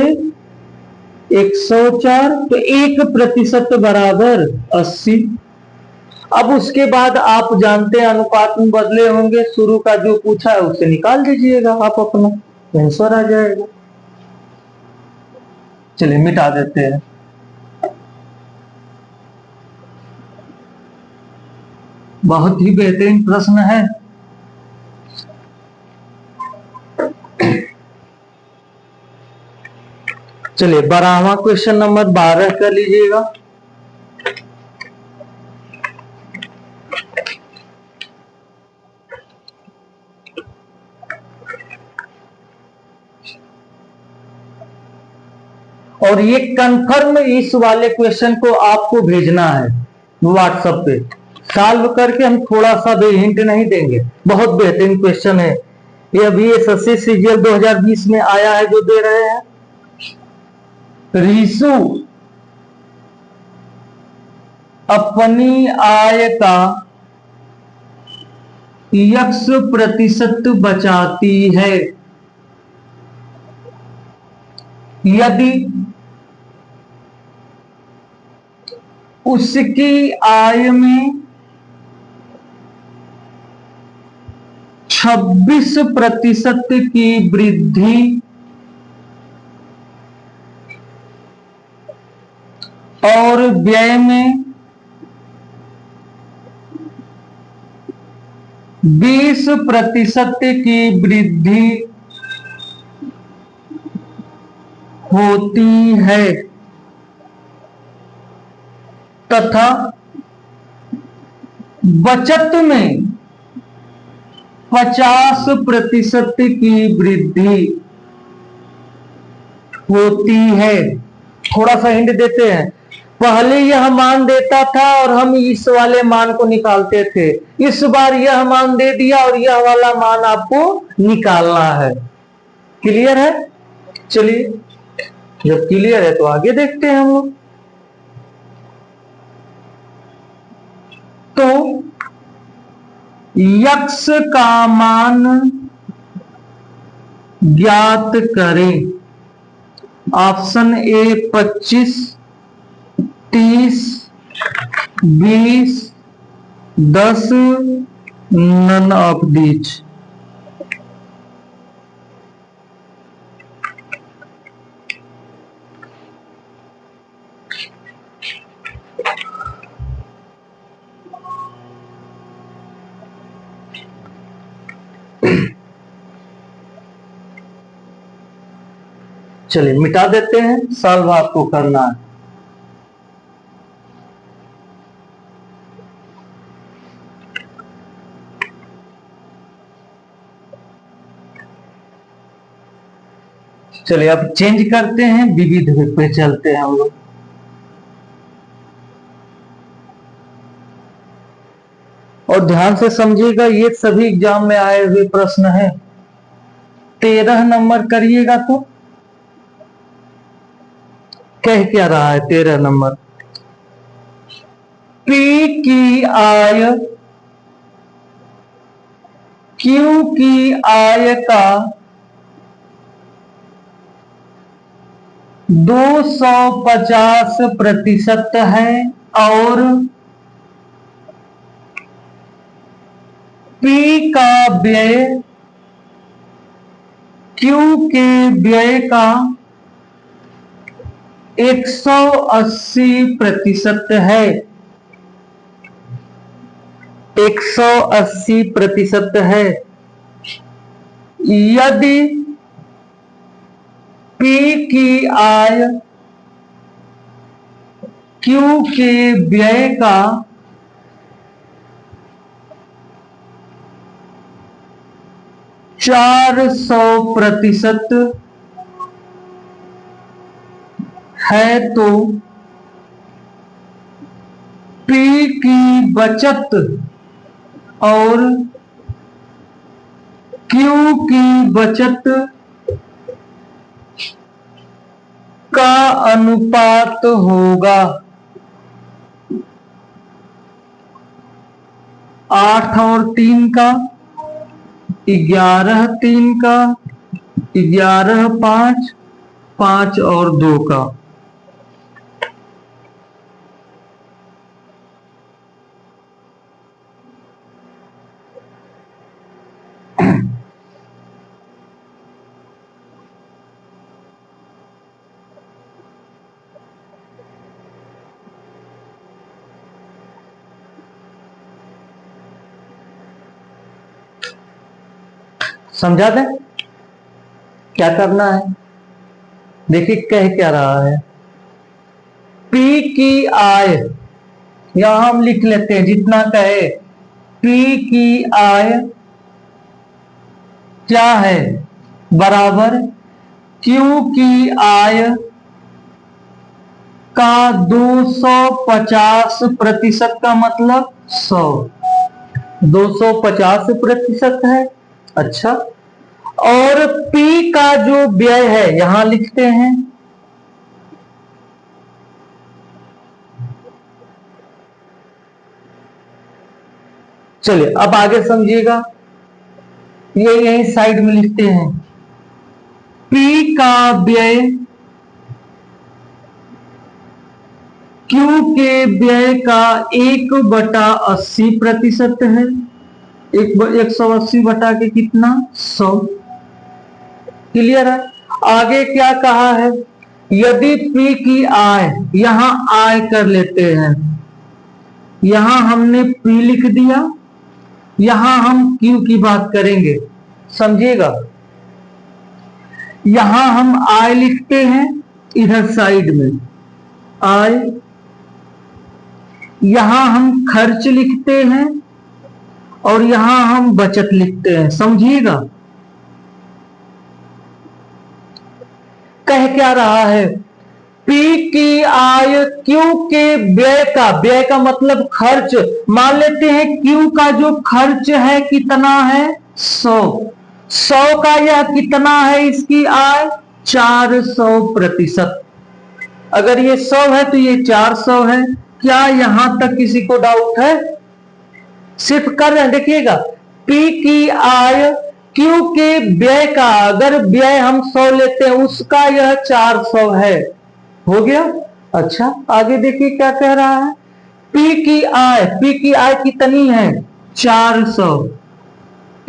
104, तो 1% बराबर 80। अब उसके बाद आप जानते हैं अनुपात में बदले होंगे, शुरू का जो पूछा है उससे निकाल दीजिएगा, आप अपना आंसर आ जाएगा। चलिए मिटा देते हैं। बहुत ही बेहतरीन प्रश्न है। चलिए 12वां क्वेश्चन नंबर 12 कर लीजिएगा। और ये कंफर्म इस वाले क्वेश्चन को आपको भेजना है व्हाट्सएप पे। सॉल्व करके हम थोड़ा सा भी हिंट नहीं देंगे, बहुत बेहतरीन क्वेश्चन है ये। अभी एसएससी सीजीएल 2020 में आया है जो दे रहे हैं। रीशु अपनी आय का x% बचाती है यदि उसकी आय में 26% की वृद्धि और व्यय में 20% की वृद्धि होती है तथा बचत में 50% की वृद्धि होती है। थोड़ा सा हिंट देते हैं। पहले यह मान देता था और हम इस वाले मान को निकालते थे। इस बार यह मान दे दिया और यह वाला मान आपको निकालना है। क्लियर है? चलिए, जब क्लियर है तो आगे देखते हैं हम लोग। तो यक्स का मान ज्ञात करें। Option A 25, 30, 20, 10, none of these. चलिए मिटा देते हैं, सॉल्व आपको करना है। चलिए अब चेंज करते हैं, विविध पे चलते हैं हम लोग। और ध्यान से समझिएगा, ये सभी एग्जाम में आए हुए प्रश्न हैं। 13 नंबर करिएगा तो कह क्या रहा है 13 नंबर। पी की आय क्यू की आय का 250% है और पी का व्यय क्यू के व्यय का 180% है। 180% है। यदि पी की आय क्यू के व्यय का 400% है तो पी की बचत और क्यू की बचत का अनुपात होगा 8 और 3 का, 11 3 का, 11 5, 5 और 2 का। समझा दें क्या करना है? देखिए कह क्या रहा है, पी की आय, यहां हम लिख लेते हैं जितना कहे, पी की आय क्या है, बराबर क्यू की आय का 250% का मतलब 100, 250% है। अच्छा, और P का जो व्यय है यहां लिखते हैं, चलिए अब आगे समझिएगा, ये यही साइड में लिखते हैं, P का व्यय Q के व्यय का 1/80% है, 180 बटा के कितना, 100। क्लियर है। आगे क्या कहा है, यदि P की आय, यहां आय कर लेते हैं, यहां हमने P लिख दिया, यहां हम Q की बात करेंगे, समझिएगा। यहां हम आय लिखते हैं इधर साइड में आय, यहां हम खर्च लिखते हैं और यहां हम बचत लिखते हैं, समझिएगा। कह क्या रहा है, P की आय Q के व्यय का मतलब खर्च, मान लेते हैं Q का जो खर्च है कितना है, 100, 100 का यह कितना है, इसकी आय 400%। अगर ये 100 है तो ये 400 है। क्या यहां तक किसी को डाउट है, सिर्फ कर रहे हैं, देखिएगा। P की आय Q के व्यय का, अगर व्यय हम 100 लेते हैं, उसका यह 400 है, हो गया। अच्छा, आगे देखिए क्या कह रहा है, P की आय कितनी है, 400,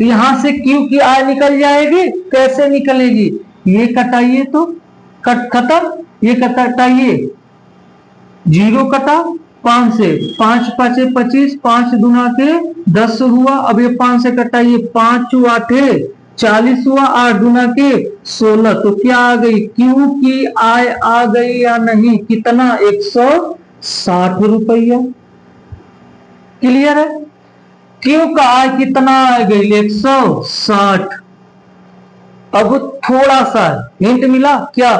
तो यहां से Q की आय निकल जाएगी, कैसे निकलेगी, ये कटाइए तो खत्म, ये कटाइए, 0 कटा 5 से, 5 5 25, 5 दूना के 10 हुआ। अब ये 5 से कटाइए, 5 8 40 हुआ, 8 दूना के 16, तो क्या आ गई, Q की आय आ गई या नहीं, कितना, 160 रुपया। क्लियर है। Q का आय कितना आ गई, 160। अब थोड़ा सा हिंट मिला क्या,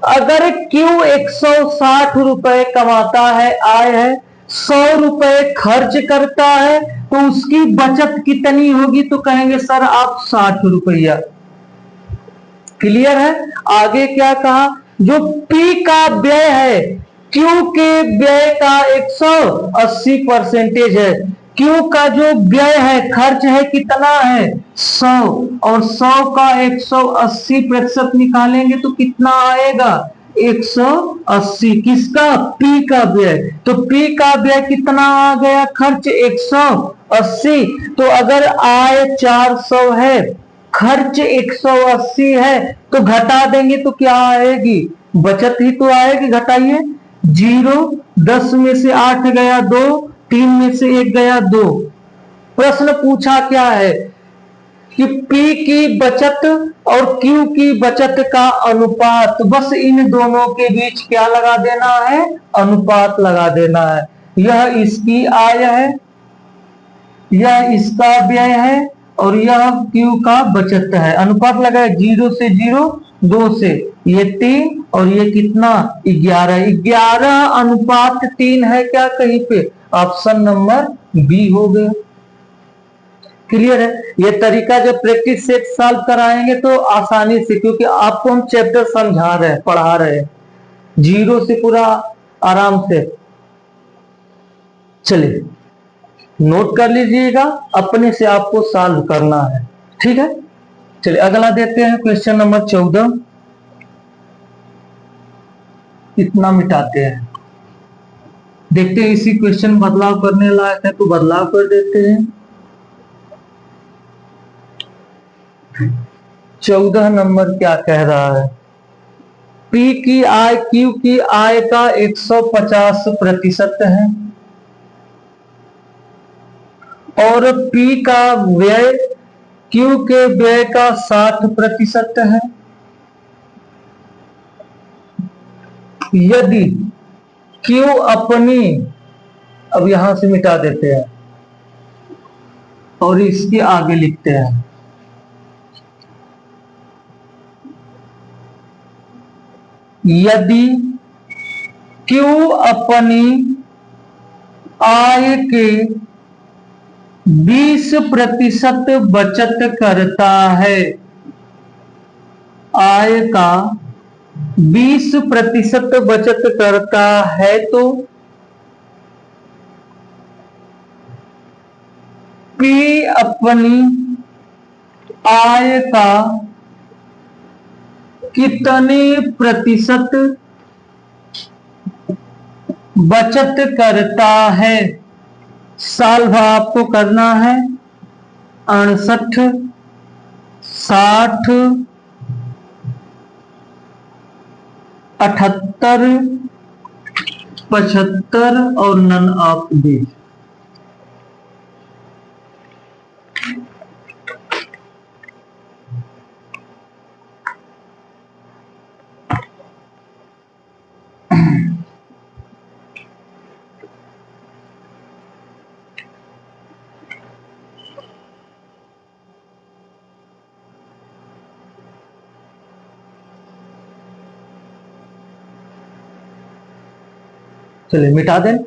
अगर Q 160 रुपए कमाता है, आय है, 100 रुपए खर्च करता है, तो उसकी बचत कितनी होगी, तो कहेंगे सर आप 60 रुपया। क्लियर है। आगे क्या कहा, जो P का व्यय है Q के व्यय का 180% है, Q का जो व्यय है, खर्च है कितना है, 100, और 100 का 180% निकालेंगे तो कितना आएगा, 180। किसका, P का व्यय, तो P का व्यय कितना आ गया, खर्च 180, तो अगर आय 400 है, खर्च 180 है, तो घटा देंगे तो क्या आएगी, बचत ही तो आएगी। घटाइए, 0, 10 में से 8 गया 2, 3 में से 1 गया 2। प्रश्न पूछा क्या है कि P की बचत और Q की बचत का अनुपात, बस इन दोनों के बीच क्या लगा देना है, अनुपात लगा देना है। यह इसकी आय है, यह इसका व्यय है, और यह Q का बचत है। अनुपात लगाए, 0 से 0, 2 से ये 3, और ये कितना, 11, 11 अनुपात 3 है क्या कहीं पे, ऑप्शन नंबर बी हो गया। क्लियर है। ये तरीका जब प्रैक्टिस सेट सॉल्व कराएंगे तो आसानी से, क्योंकि आपको हम चैप्टर समझा रहे हैं, पढ़ा रहे हैं, 0 से पूरा आराम से। चलिए नोट कर लीजिएगा, अपने से आपको सॉल्व करना है, ठीक है। चलिए अगला देखते हैं, क्वेश्चन नंबर 14, इतना मिटाते हैं, देखते हैं इसी क्वेश्चन बदलाव करने लायक है तो बदलाव कर देते हैं। 14 नंबर क्या कह रहा है, P की आय Q की आय का 150% है, और P का व्यय Q के व्यय का 60% है। यदि Q अपनी, अब यहां से मिटा देते हैं और इसके आगे लिखते हैं, यदि Q अपनी आय के 20% बचत करता है, आय का 20% बचत करता है, तो P अपनी आय का कितने प्रतिशत बचत करता है। सॉल्व आपको करना है 68, 60, 78, 75 और नन ऑफ दीज। चलिए मिटा दें।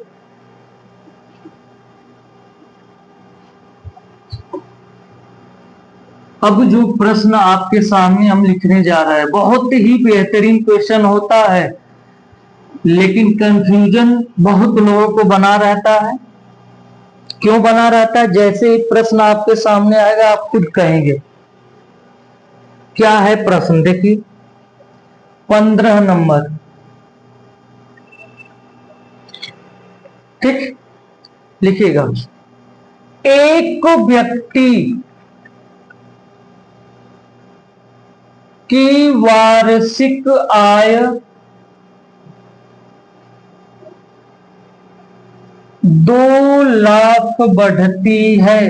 अब जो प्रश्न आपके सामने हम लिखने जा रहे हैं बहुत ही बेहतरीन क्वेश्चन होता है, लेकिन कंफ्यूजन बहुत लोगों को बना रहता है। क्यों बना रहता है? जैसे प्रश्न आपके सामने आएगा आप खुद कहेंगे। क्या है प्रश्न? देखिए 15 नंबर, ठीक, लिखिएगा। एक व्यक्ति की वार्षिक आय 2 लाख बढ़ती है,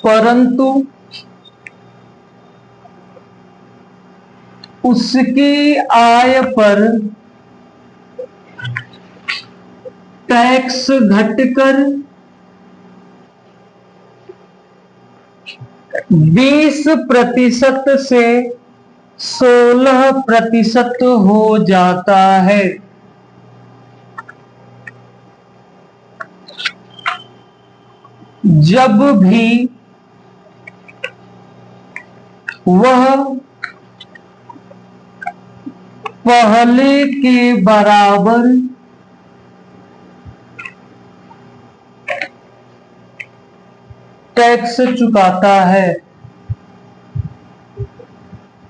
परंतु उसकी आय पर टैक्स घटकर 20% से 16% हो जाता है। जब भी वह पहले के बराबर टैक्स चुकाता है,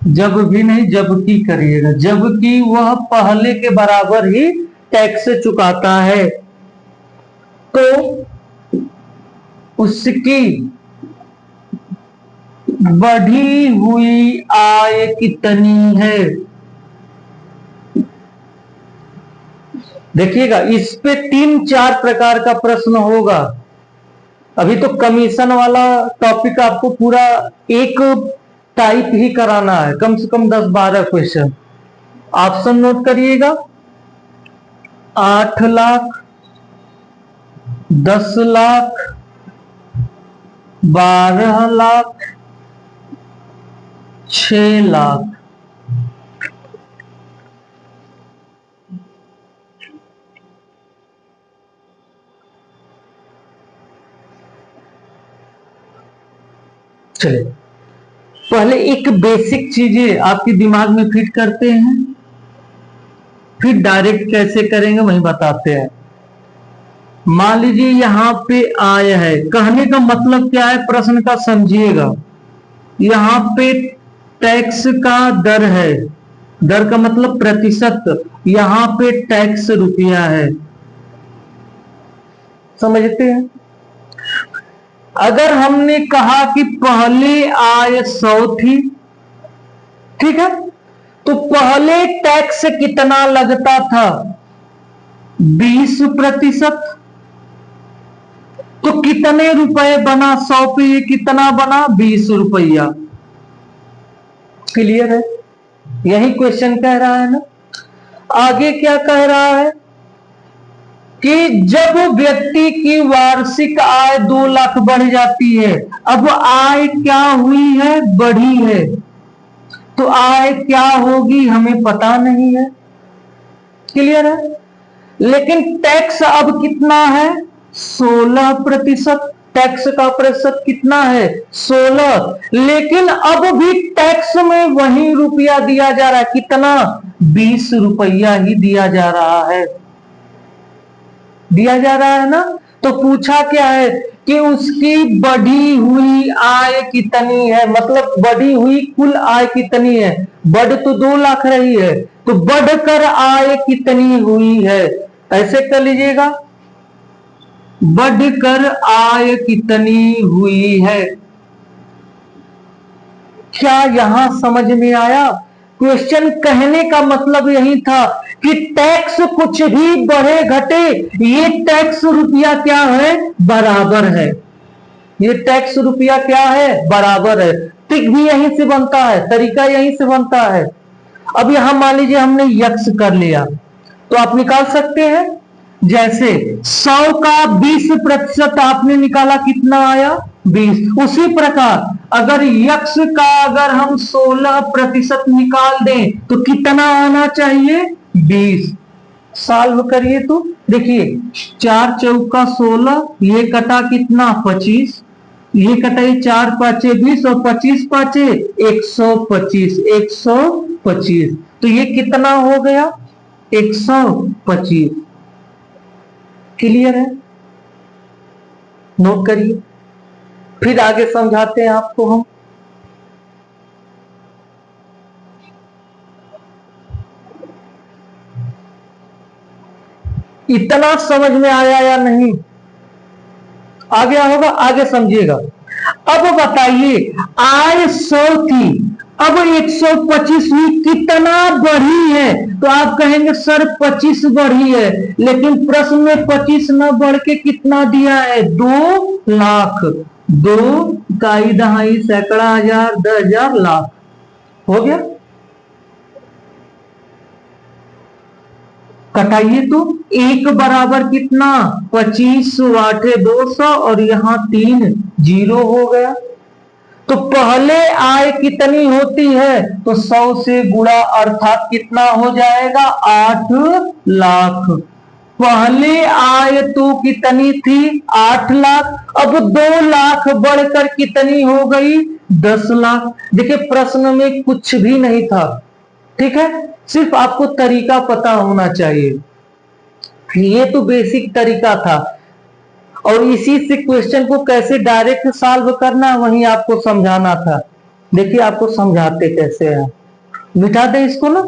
जब भी नहीं जबकि करिएगा, जबकि वह पहले के बराबर ही टैक्स चुकाता है, तो उसकी बढ़ी हुई आय कितनी है। देखिएगा इस पे 3-4 प्रकार का प्रश्न होगा। अभी तो कमीशन वाला टॉपिक आपको पूरा एक टाइप ही कराना है, कम से कम 10-12 क्वेश्चन। ऑप्शन नोट करिएगा। 8 लाख, 10 लाख, 12 लाख, 6 लाख। चलिए पहले एक बेसिक चीजें आपके दिमाग में फिट करते हैं, फिर डायरेक्ट कैसे करेंगे वही बताते हैं। मान लीजिए यहां पे आय है, कहने का मतलब क्या है प्रश्न का समझिएगा। यहां पे टैक्स का दर है, दर का मतलब प्रतिशत, यहां पे टैक्स रुपया है, समझते हैं। अगर हमने कहा कि पहले आय 100 थी, ठीक है, तो पहले टैक्स कितना लगता था? 20%। तो कितने रुपए बना? 100 पे ये कितना बना? 20 रुपया। क्लियर है? यही क्वेश्चन कह रहा है ना। आगे क्या कह रहा है कि जब व्यक्ति की वार्षिक आय 2 लाख बढ़ जाती है, अब आय क्या हुई है, बढ़ी है, तो आय क्या होगी हमें पता नहीं है, क्लियर है। लेकिन टैक्स अब कितना है, 16%। टैक्स का प्रतिशत कितना है, 16। लेकिन अब भी टैक्स में वही रुपया दिया जा रहा है, कितना, 20 रुपया ही दिया जा रहा है, दिया जा रहा है ना। तो पूछा क्या है कि उसकी बढ़ी हुई आय कितनी है, मतलब बढ़ी हुई कुल आय कितनी है। बढ़ तो 2 लाख रही है, तो बढ़कर आय कितनी हुई है, ऐसे कर लीजिएगा, बढ़कर आय कितनी हुई है। क्या यहां समझ में आया। क्वेश्चन कहने का मतलब यही था कि टैक्स कुछ भी बढ़े घटे, ये टैक्स रुपया क्या है, बराबर है। ये टैक्स रुपया क्या है, बराबर है। टिक भी यहीं से बनता है, तरीका यहीं से बनता है। अब यहां मान लीजिए हमने यक्स कर लिया, तो आप निकाल सकते हैं। जैसे 100 का 20% आपने निकाला, कितना आया, 20। उसी प्रकार अगर यक्स का अगर हम 16% निकाल दें तो कितना आना चाहिए, 20। सॉल्व करिए तो देखिए, 4 चौका 16, ये कटा कितना, 25, ये कटा 4 पांचे 20 और 25 पांचे 125, 125। तो ये कितना हो गया, 125। क्लियर है, नोट करिए, फिर आगे समझाते हैं आपको हम। इतना समझ में आया या नहीं, आ गया होगा, आगे समझिएगा। अब बताइए, आय 100 थी, अब 125 हुई, कितना बढ़ी है। तो आप कहेंगे सर 25 बढ़ी है, लेकिन प्रश्न में 25 न बढ़ के कितना दिया है, 2 लाख। 2 इकाई दहाई सैकड़ा हजार 10,000 लाख हो गया। कटाइए तो, एक बराबर कितना, 25 वाटे 200 और यहां 3 जीरो हो गया। तो पहले आय कितनी होती है, तो 100 से गुणा, अर्थात कितना हो जाएगा, 8 लाख। पहले आय तो कितनी थी, 8 लाख। अब 2 लाख बढ़कर कितनी हो गई, 10 लाख। देखिए प्रश्न में कुछ भी नहीं था, ठीक है, सिर्फ आपको तरीका पता होना चाहिए। ये तो बेसिक तरीका था, और इसी से क्वेश्चन को कैसे डायरेक्ट सॉल्व करना वही आपको समझाना था। देखिए आपको समझाते कैसे हैं, मिटा दे इसको ना,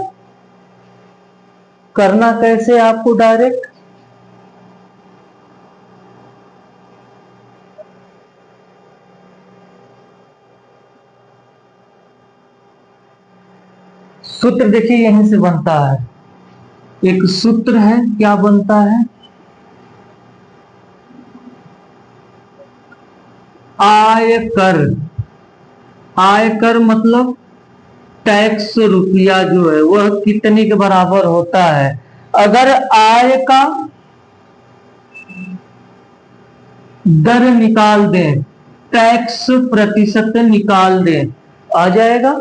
करना कैसे आपको डायरेक्ट। सूत्र देखिए यहीं से बनता है, एक सूत्र है, क्या बनता है, आयकर। आयकर मतलब टैक्स रुपया जो है वह कितने के बराबर होता है। अगर आय का दर निकाल दें, टैक्स प्रतिशत निकाल दें, आ जाएगा,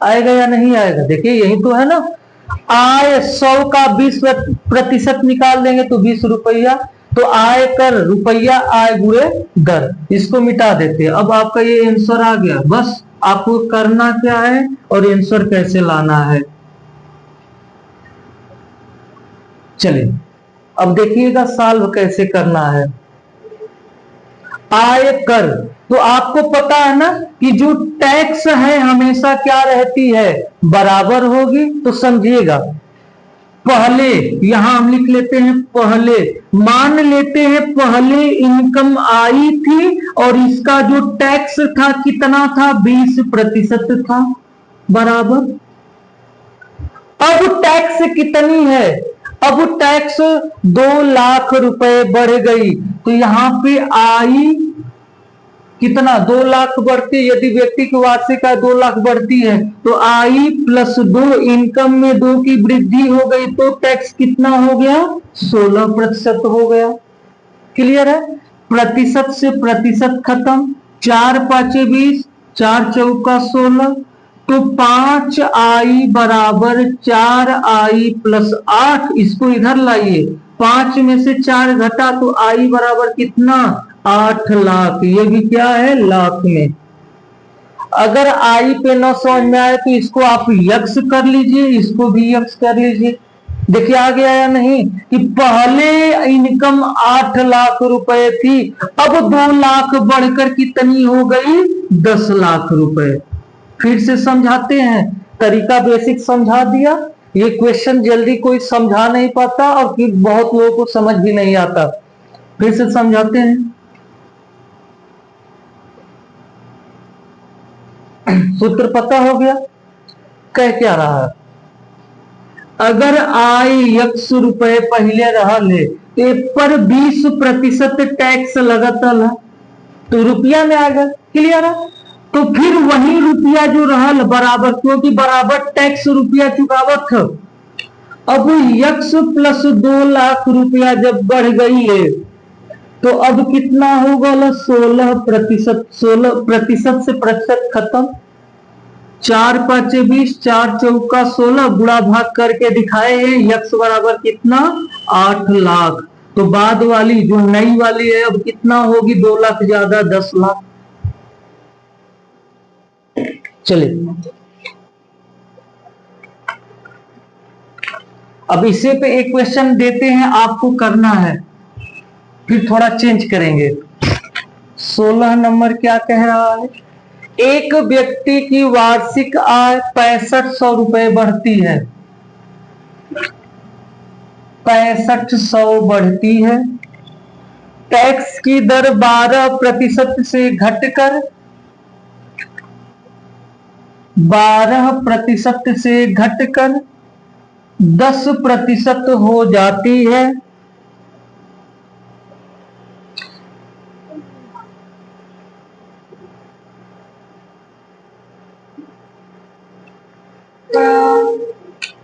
आएगा या नहीं आएगा, देखिए यही तो है ना। आय 100 का 20% निकाल देंगे तो 20 रुपया, तो आय कर रुपया, आय गुणे दर, इसको मिटा देते हैं। अब आपका ये आंसर आ गया, बस आपको करना क्या है और आंसर कैसे लाना है। चलिए अब देखिएगा सॉल्व कैसे करना है। आयकर, तो आपको पता है ना कि जो टैक्स है हमेशा क्या रहती है, बराबर होगी। तो समझिएगा, पहले यहां हम लिख लेते हैं, पहले मान लेते हैं पहले इनकम आई थी और इसका जो टैक्स था कितना था, 20% था, बराबर। अब टैक्स कितनी है, अब टैक्स 2 लाख रुपए बढ़ गई, तो यहां पे आई कितना 2 लाख बढ़ती है, यदि व्यक्ति की वार्षिक आय 2 लाख बढ़ती है तो आई प्लस 2 इनकम में 2 की वृद्धि हो गई तो टैक्स कितना हो गया 16% हो गया। क्लियर है? प्रतिशत से प्रतिशत खत्म, 4 पांचे 20, 4 चौका 16, तो 5 आई बराबर 4 आई प्लस 8। इसको इधर लाइए, 5 में से 4 घटा तो आई बराबर कितना 8 लाख। ये भी क्या है लाख में। अगर आई पे न समझ में आए तो इसको आप यक्स कर लीजिए, इसको भी यक्स कर लीजिए। देखिए आ गया या नहीं कि पहले इनकम 8 लाख रुपए थी, अब 2 लाख बढ़कर कितनी हो गई 10 लाख रुपए। फिर से समझाते हैं, तरीका बेसिक समझा दिया। ये क्वेश्चन जल्दी कोई समझा नहीं पाता और फिर बहुत लोगों को समझ भी नहीं आता। फिर से समझाते हैं। सूत्र पता हो गया? कह क्या रहा है? अगर आई x रुपए पहले रहा ले पर 20% टैक्स लगता है तो रुपया में आ गया। क्लियर है? तो फिर वही रुपया जो रहा बराबर, क्योंकि बराबर टैक्स रुपया चुकावत है। अब x प्लस 2 लाख रुपया जब बढ़ गई है तो अब कितना होगा 16%। 16% से प्रतिशत खत्म, 4 पांचे 20, 4 चौका 16, गुणा भाग करके दिखाए हैं यक्स बराबर कितना 8 लाख। तो बाद वाली जो नई वाली है अब कितना होगी 2 लाख ज्यादा 10 लाख। चलिए अब इसे पे एक क्वेश्चन देते हैं, आपको करना है, फिर थोड़ा चेंज करेंगे। 16 नंबर क्या कह रहा है? एक व्यक्ति की वार्षिक आय 6500 रुपए बढ़ती है, 6500 बढ़ती है। टैक्स की दर 12% से घटकर 12% से घटकर 10% हो जाती है।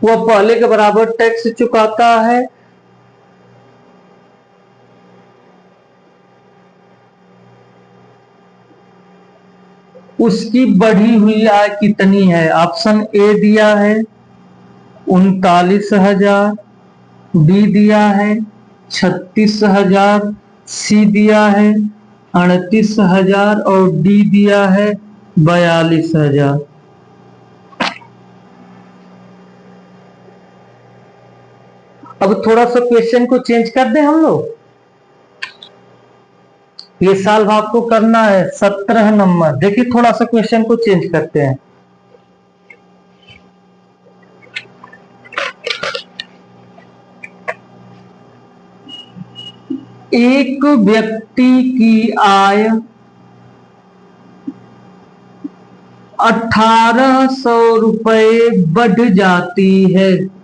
वह पहले के बराबर टैक्स चुकाता है। उसकी बढ़ी हुई आय कितनी है? ऑप्शन ए दिया है 39,000, बी दिया है 36,000, सी दिया है 38,000 और डी दिया है 42,000। अब थोड़ा सा क्वेश्चन को चेंज कर दें हम लोग। ये सॉल्व आपको करना है 17 नंबर। देखिए थोड़ा सा क्वेश्चन को चेंज करते हैं। एक व्यक्ति की आय 1800 रुपए बढ़ जाती है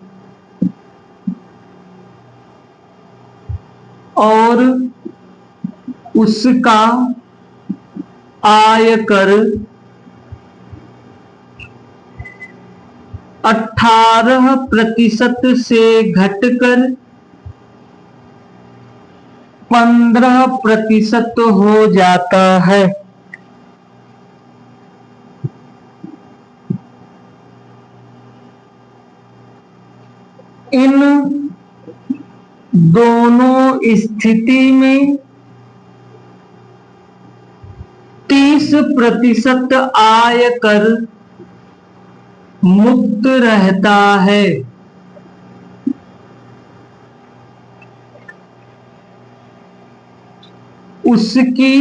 और उसका आयकर 18% से घटकर 15% हो जाता है। इन दोनों स्थिति में 30% आयकर मुक्त रहता है। उसकी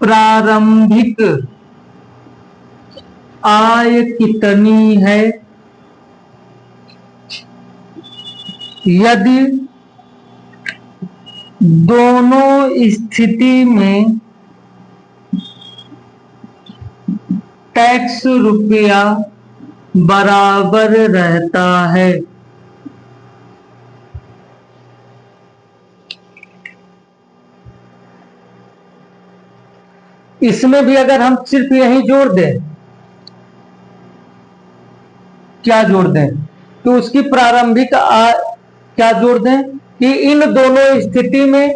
प्रारंभिक आय कितनी है? यदि दोनों स्थिति में टैक्स रुपया बराबर रहता है। इसमें भी अगर हम सिर्फ यही जोड़ दें, क्या जोड़ दें, तो उसकी प्रारंभिक क्या जोड़ दें कि इन दोनों स्थिति में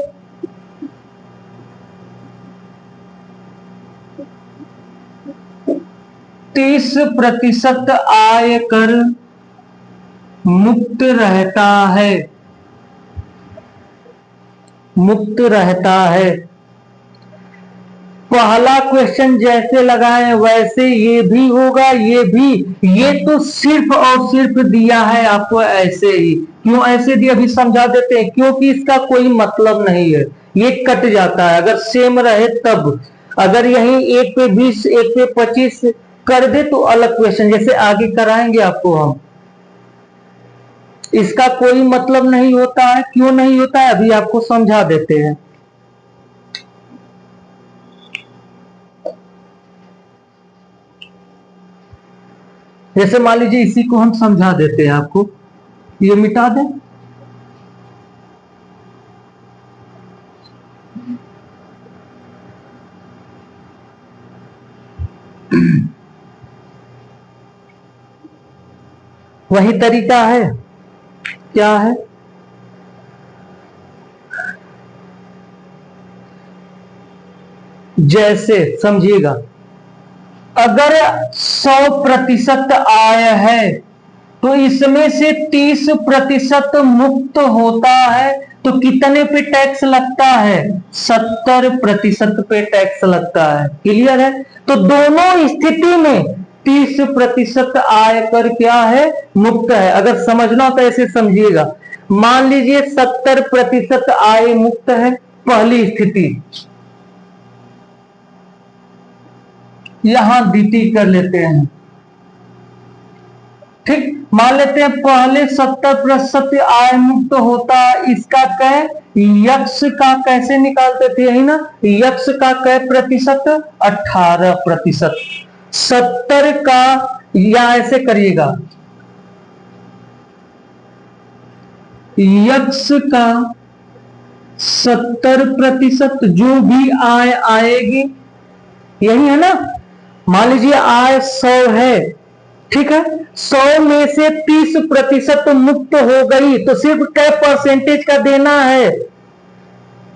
30% आयकर मुक्त रहता है, मुक्त रहता है। पहला क्वेश्चन जैसे लगाए वैसे ये भी होगा, ये भी, ये तो सिर्फ और सिर्फ दिया है आपको ऐसे ही। क्यों ऐसे दिया अभी समझा देते हैं, क्योंकि इसका कोई मतलब नहीं है, ये कट जाता है अगर सेम रहे तब। अगर यही 1 पे 20 1 पे 25 कर दे तो अलग क्वेश्चन, जैसे आगे कराएंगे आपको हम। इसका कोई मतलब नहीं होता है, क्यों नहीं होता है अभी आपको समझा देते हैं। जैसे मान लीजिए इसी को हम समझा देते हैं आपको, ये मिटा दें। वही तरीका है, क्या है, जैसे समझिएगा, अगर 100% आय है तो इसमें से 30% मुक्त होता है, तो कितने पे टैक्स लगता है, 70% पे टैक्स लगता है। क्लियर है? तो दोनों स्थिति में 30% आयकर क्या है, मुक्त है। अगर समझना तो ऐसे समझिएगा, मान लीजिए 70% आय मुक्त है, पहली स्थिति, यहां dt कर लेते हैं, ठीक। मान लेते हैं पहले 70% आय मुक्त होता, इसका कै यक्ष का कैसे निकालते थे, यही ना, यक्ष का कै प्रतिशत, 18%। 70 का, या ऐसे करिएगा, यक्ष का 70% जो भी आय आएगी, यही है ना। मान लीजिए आय 100 है, ठीक है, 100 में से 30% मुक्त हो गई, तो सिर्फ क्या परसेंटेज का देना है।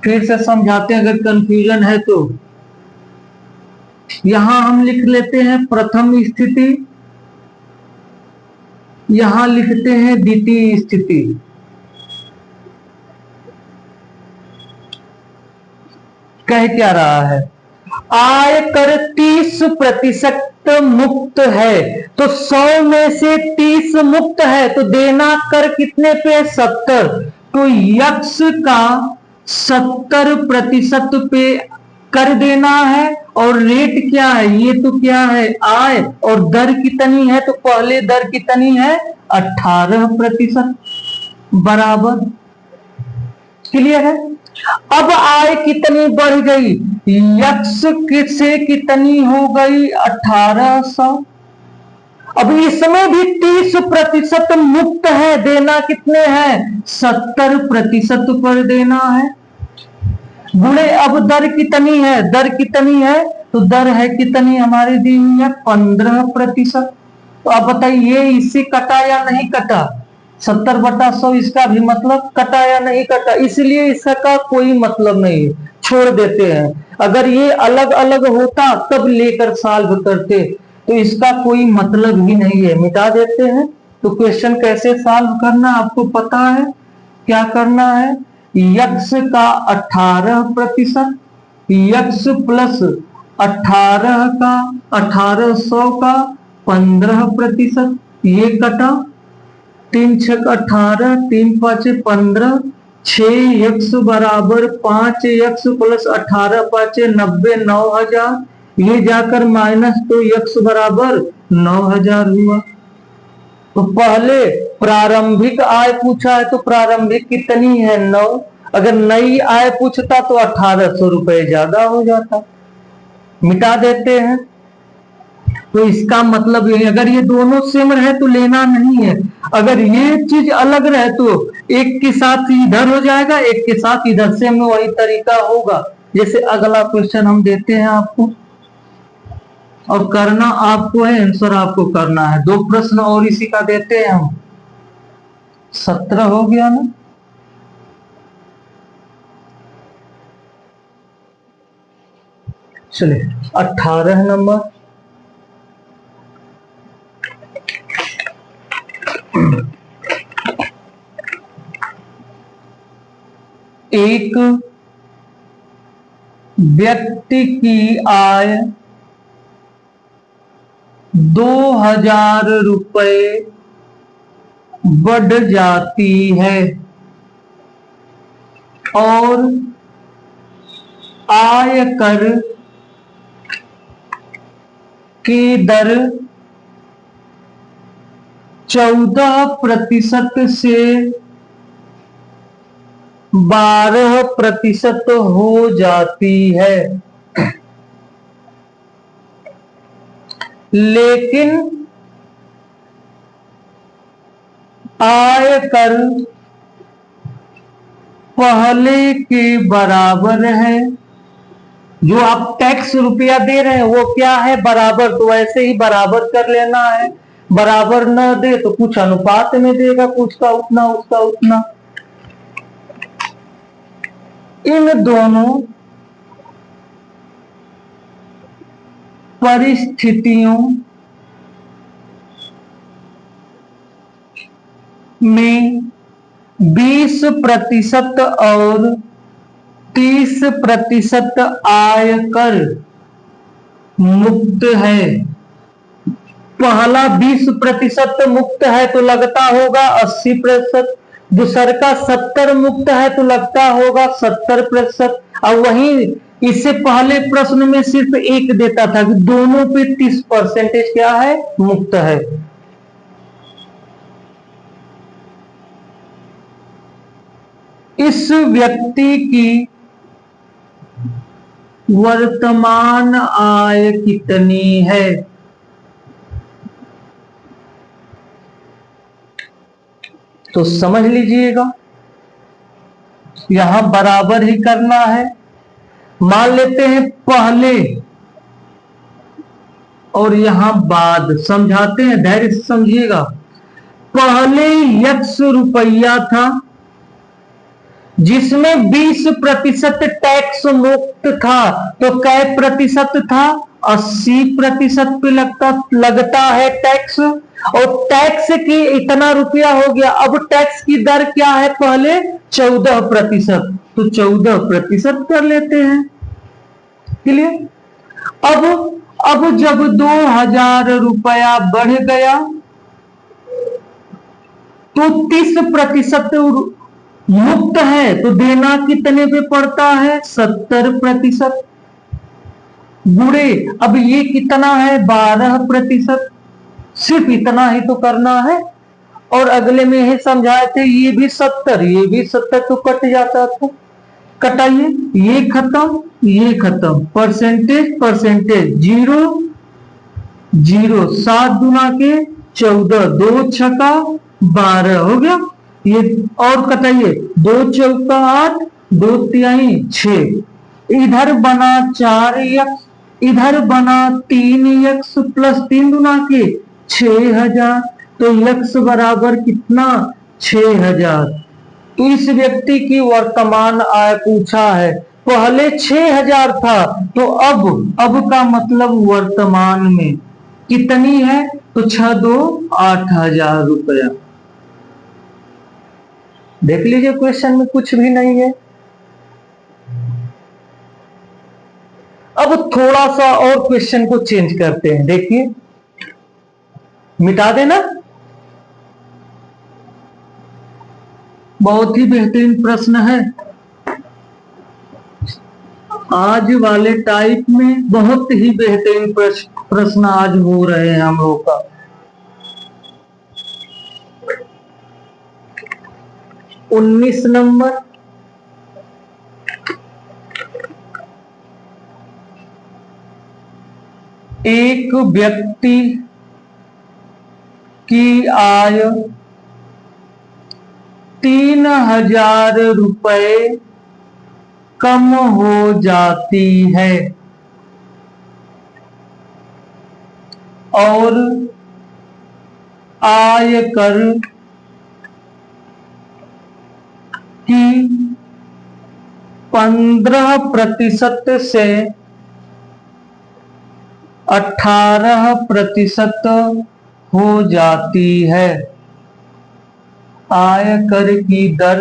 फिर से समझाते हैं अगर कंफ्यूजन है तो। यहां हम लिख लेते हैं प्रथम स्थिति, यहां लिखते हैं द्वितीय स्थिति। कह क्या रहा है, आयकर 30% मुक्त है, तो 100 में से 30 मुक्त है, तो देना कर कितने पे, 70। तो यक्ष का 70% पे कर देना है, और रेट क्या है, ये तो क्या है, आय, और दर कितनी है, तो पहले दर कितनी है, 18% बराबर। क्लियर है? अब आय कितनी बढ़ गई, यक्ष से कितनी हो गई, 1800। अब इसमें भी 30% मुक्त है, देना कितने हैं, 70% पर देना है, गुणे अब दर कितनी है, दर कितनी है, तो दर है कितनी हमारी दी हुई है, 15%। तो अब बताइए इससे कटा या नहीं कटा, 70/100, इसका भी मतलब कटा या नहीं कटा, इसलिए इसका कोई मतलब नहीं है, छोड़ देते हैं। अगर ये अलग अलग होता तब लेकर सॉल्व करते, तो इसका कोई मतलब ही नहीं है, मिटा देते हैं। तो क्वेश्चन कैसे सॉल्व करना आपको पता है, क्या करना है, यक्ष का 18%, यक्ष प्लस 18 का 1800 का 15%, ये कटा, 3 छक 18, 3 5 15, 6 यक्ष बराबर 5 यक्ष प्लस 18 5 90, 9000, ये जाकर माइनस, तो यक्ष बराबर 9000 हुआ। तो पहले प्रारंभिक आय पूछा है, तो प्रारंभिक कितनी है, 9। अगर नई आय पूछता तो 1800 रुपए ज्यादा हो जाता, मिटा देते हैं। तो इसका मतलब ये, अगर ये दोनों सेम रहे तो लेना नहीं है, अगर ये चीज अलग रहे तो एक के साथ इधर हो जाएगा, एक के साथ इधर, सेम वही तरीका होगा, जैसे अगला क्वेश्चन हम देते हैं आपको, और करना आपको है, आंसर आपको करना है। 2 प्रश्न और इसी का देते हैं हम। 17 हो गया ना। चलिए 18 नंबर। एक व्यक्ति की आय 2000 रुपए बढ़ जाती है और आयकर की दर 14% से 12% हो जाती है, लेकिन आयकर पहले के बराबर है। जो आप टैक्स रुपया दे रहे हैं वो क्या है, बराबर। तो ऐसे ही बराबर कर लेना है। बराबर न दे तो कुछ अनुपात में देगा, कुछ का उतना उसका उतना। इन दोनों परिस्थितियों में 20% और 30% आयकर मुक्त है। पहला 20% मुक्त है तो लगता होगा 80%, दूसर का 70 मुक्त है तो लगता होगा 70%। और वहीं इससे पहले प्रश्न में सिर्फ एक देता था कि दोनों पे 30% क्या है, मुक्त है। इस व्यक्ति की वर्तमान आय कितनी है? तो समझ लीजिएगा, यहां बराबर ही करना है। मान लेते हैं पहले और यहां बाद, समझाते हैं, धैर्य से समझिएगा। पहले X रुपया था जिसमें 20% टैक्स मुक्त था, तो कै प्रतिशत था, 80% पे लगता है टैक्स। और टैक्स की इतना रुपया हो गया। अब टैक्स की दर क्या है, पहले 14%, तो 14% कर लेते हैं। क्लियर। अब जब 2000 रुपया बढ़ गया तो 30% मुक्त है, तो देना कितने पे पड़ता है, 70%। गुणे अब ये कितना है, 12%। सिर्फ इतना ही तो करना है। और अगले में ही समझाए थे, ये भी 70, ये भी 70, तो कट जाता था। कटाइए, ये खत्म, ये खत्म, परसेंटेज परसेंटेज, 0 0, 7 गुना के 14, 2 छका 12 हो गया। ये और कटाइए, 2 चौका 8, 2 तिहाई 6, इधर बना 4x, इधर बना 3x प्लस 3 गुना के 6000। तो x बराबर कितना, 6000। तो इस व्यक्ति की वर्तमान आय पूछा है, पहले 6000 था, तो अब का मतलब वर्तमान में कितनी है, तो 6 2 8000 रुपया। देख लीजिए क्वेश्चन में कुछ भी नहीं है। अब थोड़ा सा और क्वेश्चन को चेंज करते हैं, देखिए, मिटा देना। बहुत ही बेहतरीन प्रश्न है। आज वाले टाइप में बहुत ही बेहतरीन प्रश्न आज हो रहे हैं हम लोग का। 19 नंबर। एक व्यक्ति की आय 3000 रुपए कम हो जाती है और आयकर की 15% से 18% हो जाती है। आयकर की दर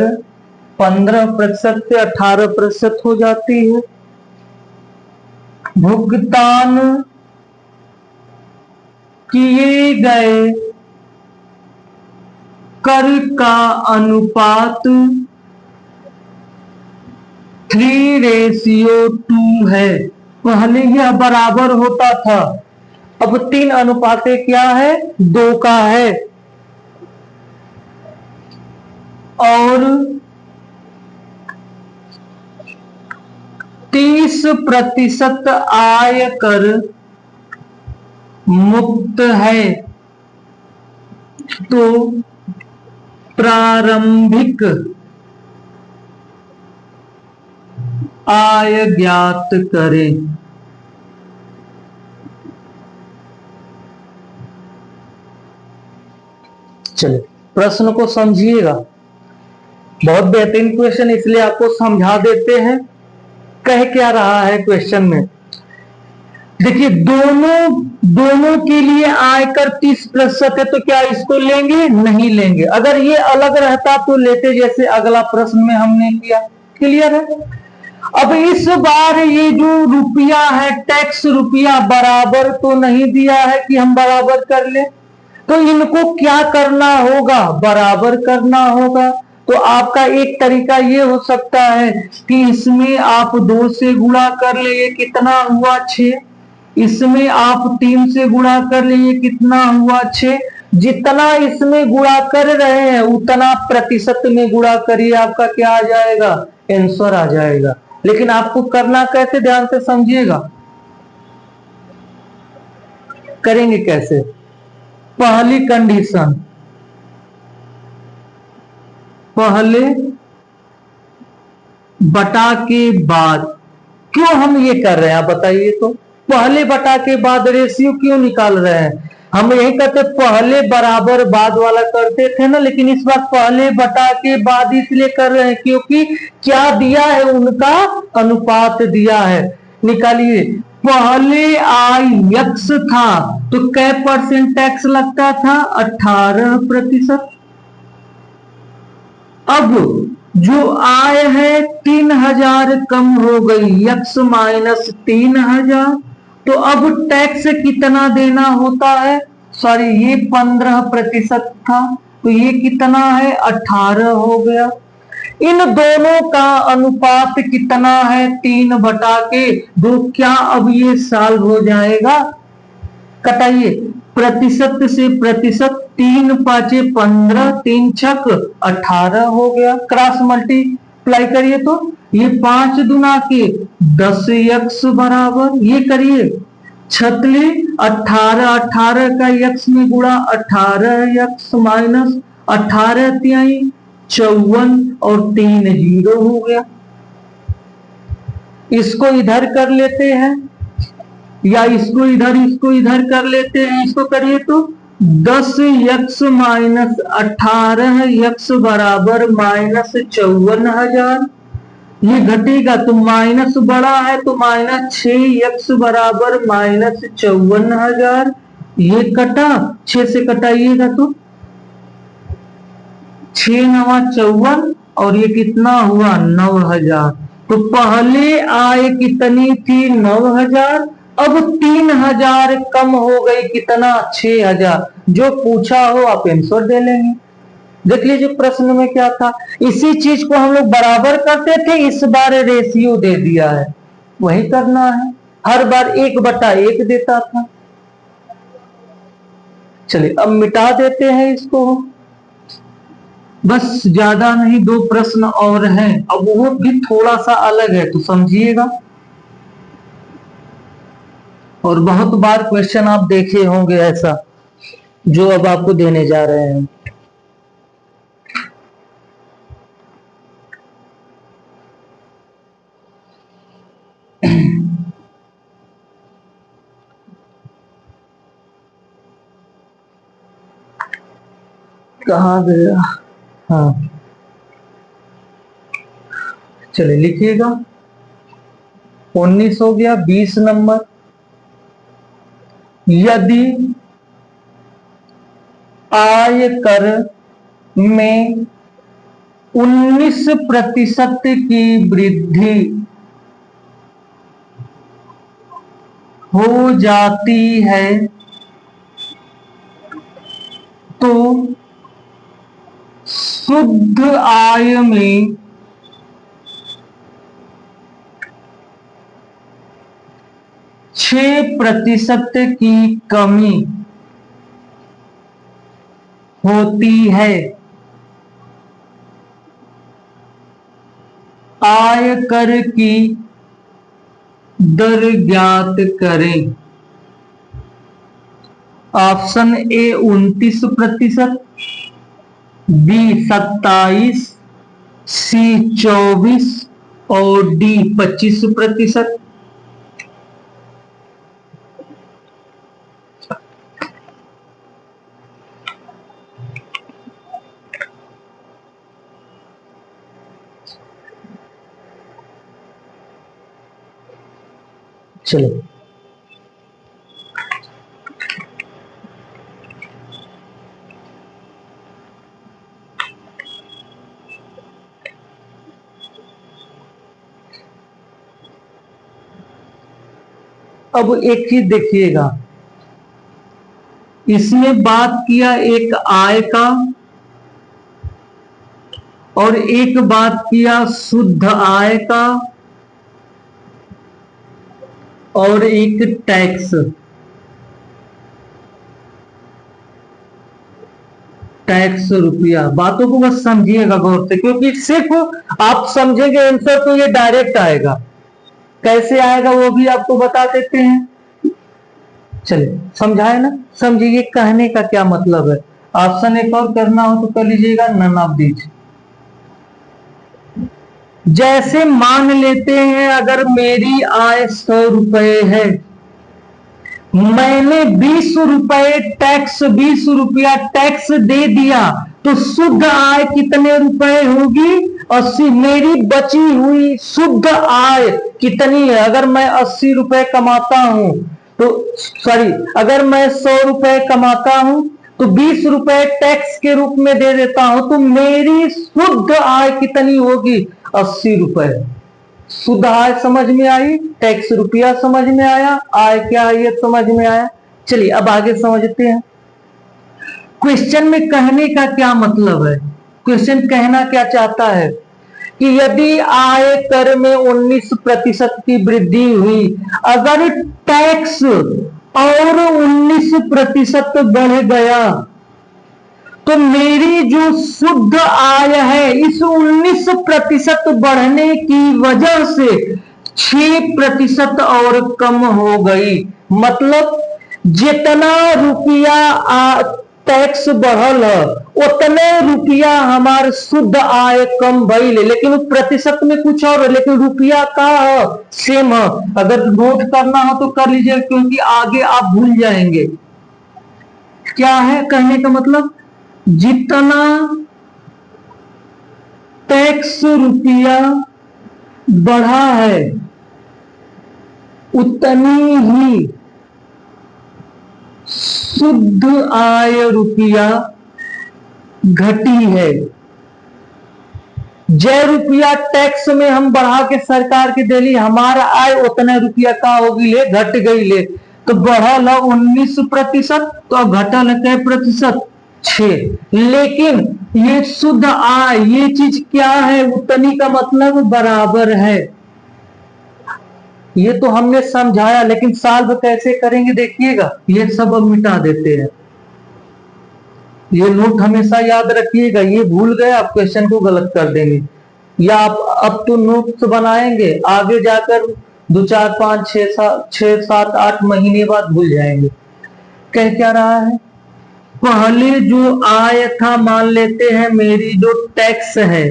15% से 18% हो जाती है। भुगतान किए गए कर का अनुपात 3:2 है। पहले यह बराबर होता था, अब 3 अनुपाते क्या है, 2 का है। और 30% आयकर मुक्त है। तो प्रारंभिक आय ज्ञात करें। चलिए प्रश्न को समझिएगा, बहुत बेहतरीन क्वेश्चन, इसलिए आपको समझा देते हैं। कह क्या रहा है क्वेश्चन में, देखिए दोनों के लिए आयकर 30% है, तो क्या इसको लेंगे, नहीं लेंगे। अगर ये अलग रहता तो लेते, जैसे अगला प्रश्न में हमने किया। क्लियर है। अब इस बार ये जो रुपया है, टैक्स रुपया बराबर तो नहीं दिया है कि हम बराबर कर ले, तो इनको क्या करना होगा, बराबर करना होगा। तो आपका एक तरीका ये हो सकता है कि इसमें आप 2 से गुणा कर ले, ये कितना हुआ 6। इसमें आप 3 से गुणा कर ले, ये कितना हुआ 6। जितना इसमें गुणा कर रहे हैं उतना प्रतिशत में गुणा करिए, आपका क्या आ जाएगा, आंसर आ जाएगा। लेकिन आपको करना कैसे, ध्यान से समझिएगा। करेंगे कैसे, पहली कंडीशन, पहले बटा के बाद। क्यों हम ये कर रहे हैं आप बताइए, तो पहले बटा के बाद रेशियो क्यों निकाल रहे हैं। हम यही करते पहले बराबर बाद वाला करते थे ना, लेकिन इस बार पहले बटा के बाद इसलिए कर रहे हैं क्योंकि क्या दिया है, उनका अनुपात दिया है। निकालिए, पहले आय एक्स था तो कै % टैक्स लगता था, 18%। अब जो आय है 3000 कम हो गई, x माइनस 3000, तो अब टैक्स कितना देना होता है, सॉरी ये 15% था, तो ये कितना है, 18 हो गया। इन दोनों का अनुपात कितना है, 3/2। क्या अब ये सॉल्व हो जाएगा, कटाइए, प्रतिशत से प्रतिशत, 3 5 15, 3 छक 18 हो गया। क्रॉस मल्टीप्लाई करिए तो ये 5 दूना के 10x बराबर, ये करिए छतले 18, 18 का x में गुणा, 18x माइनस 18 तिहाई 54 और 3 0 हो गया। इसको इधर कर लेते हैं या इसको इधर कर लेते हैं। इसको करिए तो 10x माइनस 18x बराबर माइनस 54,000। ये घटेगा तो माइनस बड़ा है तो माइनस 6x बराबर माइनस 54,000। ये कटा, 6 से कटाइएगा तो 6 9 54 और ये कितना हुआ 9,000। तो पहले आय कितनी थी 9,000, अब 3,000 कम हो गई, कितना 6,000। जो पूछा हो आप आंसर दे लेंगे। देख लीजिए प्रश्न में क्या था, इसी चीज को हम लोग बराबर करते थे, इस बार रेशियो दे दिया है, वही करना है। हर बार 1/1 देता था। चलिए अब मिटा देते हैं इसको, बस ज्यादा नहीं, 2 प्रश्न और हैं, अब वो भी थोड़ा सा अलग है तो समझिएगा। और बहुत बार क्वेश्चन आप देखे होंगे ऐसा, जो अब आपको देने जा रहे हैं। कहाँ गया? हाँ, चलिए लिखिएगा। 19 हो गया। 20 नंबर, यदि आयकर में 19% की वृद्धि हो जाती है तो शुद्ध आय में 6% की कमी होती है। आयकर की दर ज्ञात करें। ऑप्शन ए 29%, बी 27, सी 24 और डी 25%। चलो, अब एक चीज देखिएगा, इसमें बात किया एक आय का और एक बात किया शुद्ध आय का और एक टैक्स। टैक्स रुपया। बातों को बस समझिएगा गौर से, क्योंकि सिर्फ आप समझेंगे आंसर तो ये डायरेक्ट आएगा। कैसे आएगा वो भी आपको बता देते हैं। चलिए, समझाए ना, समझिए कहने का क्या मतलब है। ऑप्शन एक और करना हो तो कर लीजिएगा, नन ऑफ दीज। जैसे मान लेते हैं अगर मेरी आय 100 रुपए है, मैंने 20 रुपए टैक्स, 20 रुपया टैक्स दे दिया, तो शुद्ध आय कितने रुपए होगी? 80। मेरी बची हुई शुद्ध आय कितनी है? अगर मैं 80 रुपए कमाता हूं तो सॉरी, अगर मैं 100 रुपए कमाता हूं तो 20 रुपए टैक्स के रूप में दे देता हूं, तो मेरी शुद्ध आय कितनी होगी? 80 रुपए। शुद्ध आय समझ में आई, टैक्स रुपया समझ में आया, आय क्या है ये समझ में आया। चलिए अब आगे समझते हैं। क्वेश्चन में कहने का क्या मतलब है? क्वेश्चन कहना क्या चाहता है कि यदि आय कर में 19% की वृद्धि हुई, अगर टैक्स और 19% बढ़ गया, तो मेरी जो शुद्ध आय है इस 19% बढ़ने की वजह से 6% और कम हो गई। मतलब जितना रुपया टैक्स बढ़ल है उतने रुपया हमार शुद्ध आय कम भइल, लेकिन प्रतिशत में कुछ और है, लेकिन रुपया का है सेम है। अगर नोट करना हो तो कर लीजिए, क्योंकि आगे आप भूल जाएंगे। क्या है कहने का मतलब? जितना टैक्स रुपया बढ़ा है उतनी ही शुद्ध आय रुपया घटी है। जय रुपया टैक्स में हम बढ़ा के सरकार के दिली, हमारा आय उतना रुपया का होगी ले, घट गई ले। तो बढ़ल 19%, तो घटल है प्रतिशत 6। लेकिन ये शुद्ध आय, ये चीज क्या है? उतनी का मतलब बराबर है। ये तो हमने समझाया, लेकिन सॉल्व कैसे करेंगे देखिएगा। ये सब अब मिटा देते हैं। ये नोट हमेशा याद रखिएगा, ये भूल गए आप क्वेश्चन को गलत कर देंगे। या आप अब तो नोट्स बनाएंगे, आगे जाकर 2 4 5 6 7 8 महीने बाद भूल जाएंगे। कह क्या रहा है? पहले जो आय था, मान लेते हैं मेरी जो टैक्स है,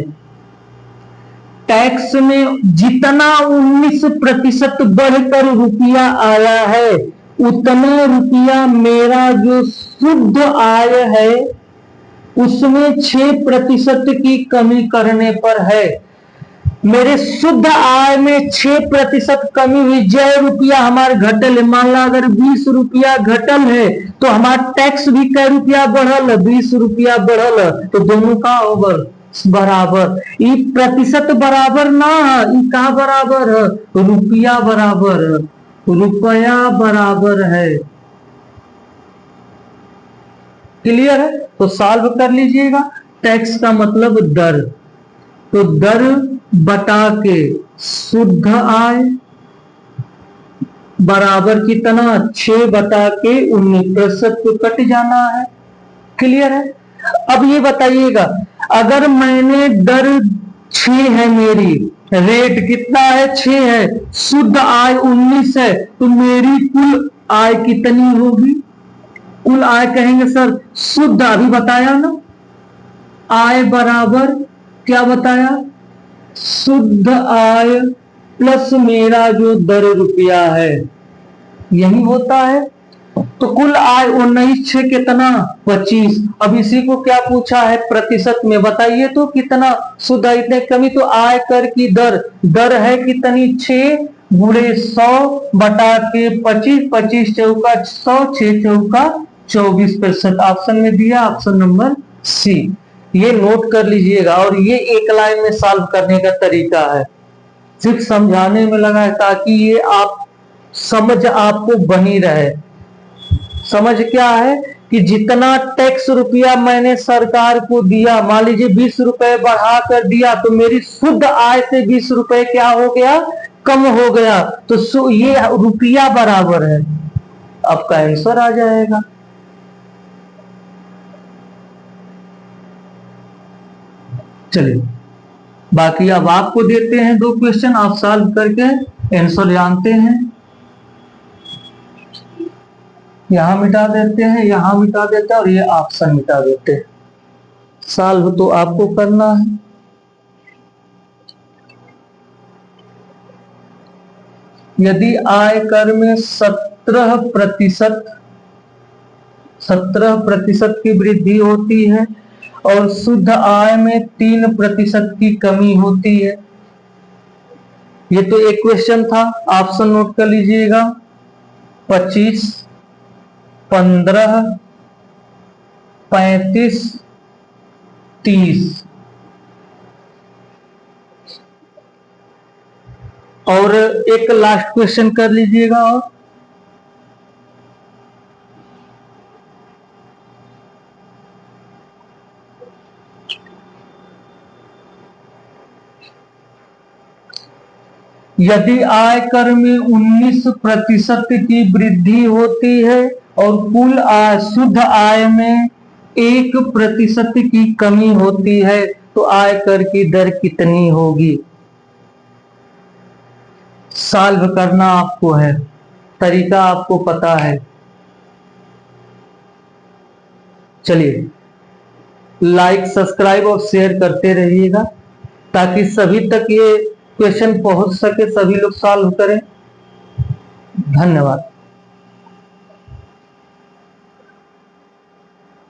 टैक्स में जितना 19% बढ़कर रुपया आया है, उतना रुपया मेरा जो शुद्ध आय है उसमें 6% की कमी करने पर है। मेरे शुद्ध आय में 6% कमी हुई, 1 रुपया हमारे घटल है। मान ला अगर 20 रुपया घटल है तो हमारा टैक्स भी कै रुपया बढ़ल, 20 रुपया बढ़ल, तो दोनों का ओवर बराबर। ये प्रतिशत बराबर ना है, ये का बराबर है? रुपया बराबर है, रुपया बराबर है। क्लियर है? तो सॉल्व कर लीजिएगा। टैक्स का मतलब दर, तो दर बटा के शुद्ध आय बराबर कितना? 6 बटा के 19% को कट जाना है। क्लियर है? अब ये बताइएगा, अगर मैंने दर 6 है, मेरी रेट कितना है? 6 है, शुद्ध आय 19 है, तो मेरी कुल आय कितनी होगी? कुल आय कहेंगे सर शुद्ध, अभी बताया ना, आय बराबर क्या बताया? शुद्ध आय प्लस मेरा जो दर रुपया है, यही होता है। तो कुल आय 19 6 कितना? 25। अब इसी को क्या पूछा है? प्रतिशत में बताइए तो कितना शुद्ध आय इतने कमी। तो आय कर की दर, दर है कितनी? 6 गुणे 100 बटा के 25, 25 चौका 100, 6 चौका 24%। ऑप्शन में दिया, ऑप्शन नंबर सी। ये नोट कर लीजिएगा। और ये एक लाइन में सॉल्व करने का तरीका है, सिर्फ समझाने में लगा है ताकि ये आप समझ आपको बनी रहे। समझ क्या है कि जितना टैक्स रुपया मैंने सरकार को दिया, मान लीजिए 20 रुपए बढ़ा कर दिया, तो मेरी शुद्ध आय से 20 रुपए क्या हो गया? कम हो गया। तो ये रुपया बराबर है, आपका आंसर आ जाएगा। चलिए, बाकी अब आपको देते हैं 2 क्वेश्चन, आप सॉल्व करके आंसर जानते हैं। यहां मिटा देते हैं, यहां मिटा देते हैं, और ये ऑप्शन मिटा देते हैं। सॉल्व तो आपको करना है। यदि आयकर में 17% की वृद्धि होती है और शुद्ध आय में 3% की कमी होती है। ये तो एक क्वेश्चन था, ऑप्शन नोट कर लीजिएगा। 25, 15, 35, 30। और एक लास्ट क्वेश्चन कर लीजिएगा। और यदि आयकर में 19% की वृद्धि होती है और कुल आय शुद्ध आय में 1% की कमी होती है, तो आयकर की दर कितनी होगी? सॉल्व करना आपको है, तरीका आपको पता है। चलिए, लाइक, सब्सक्राइब और शेयर करते रहिएगा ताकि सभी तक ये क्वेश्चन पहुंच सके, सभी लोग सॉल्व करें। धन्यवाद।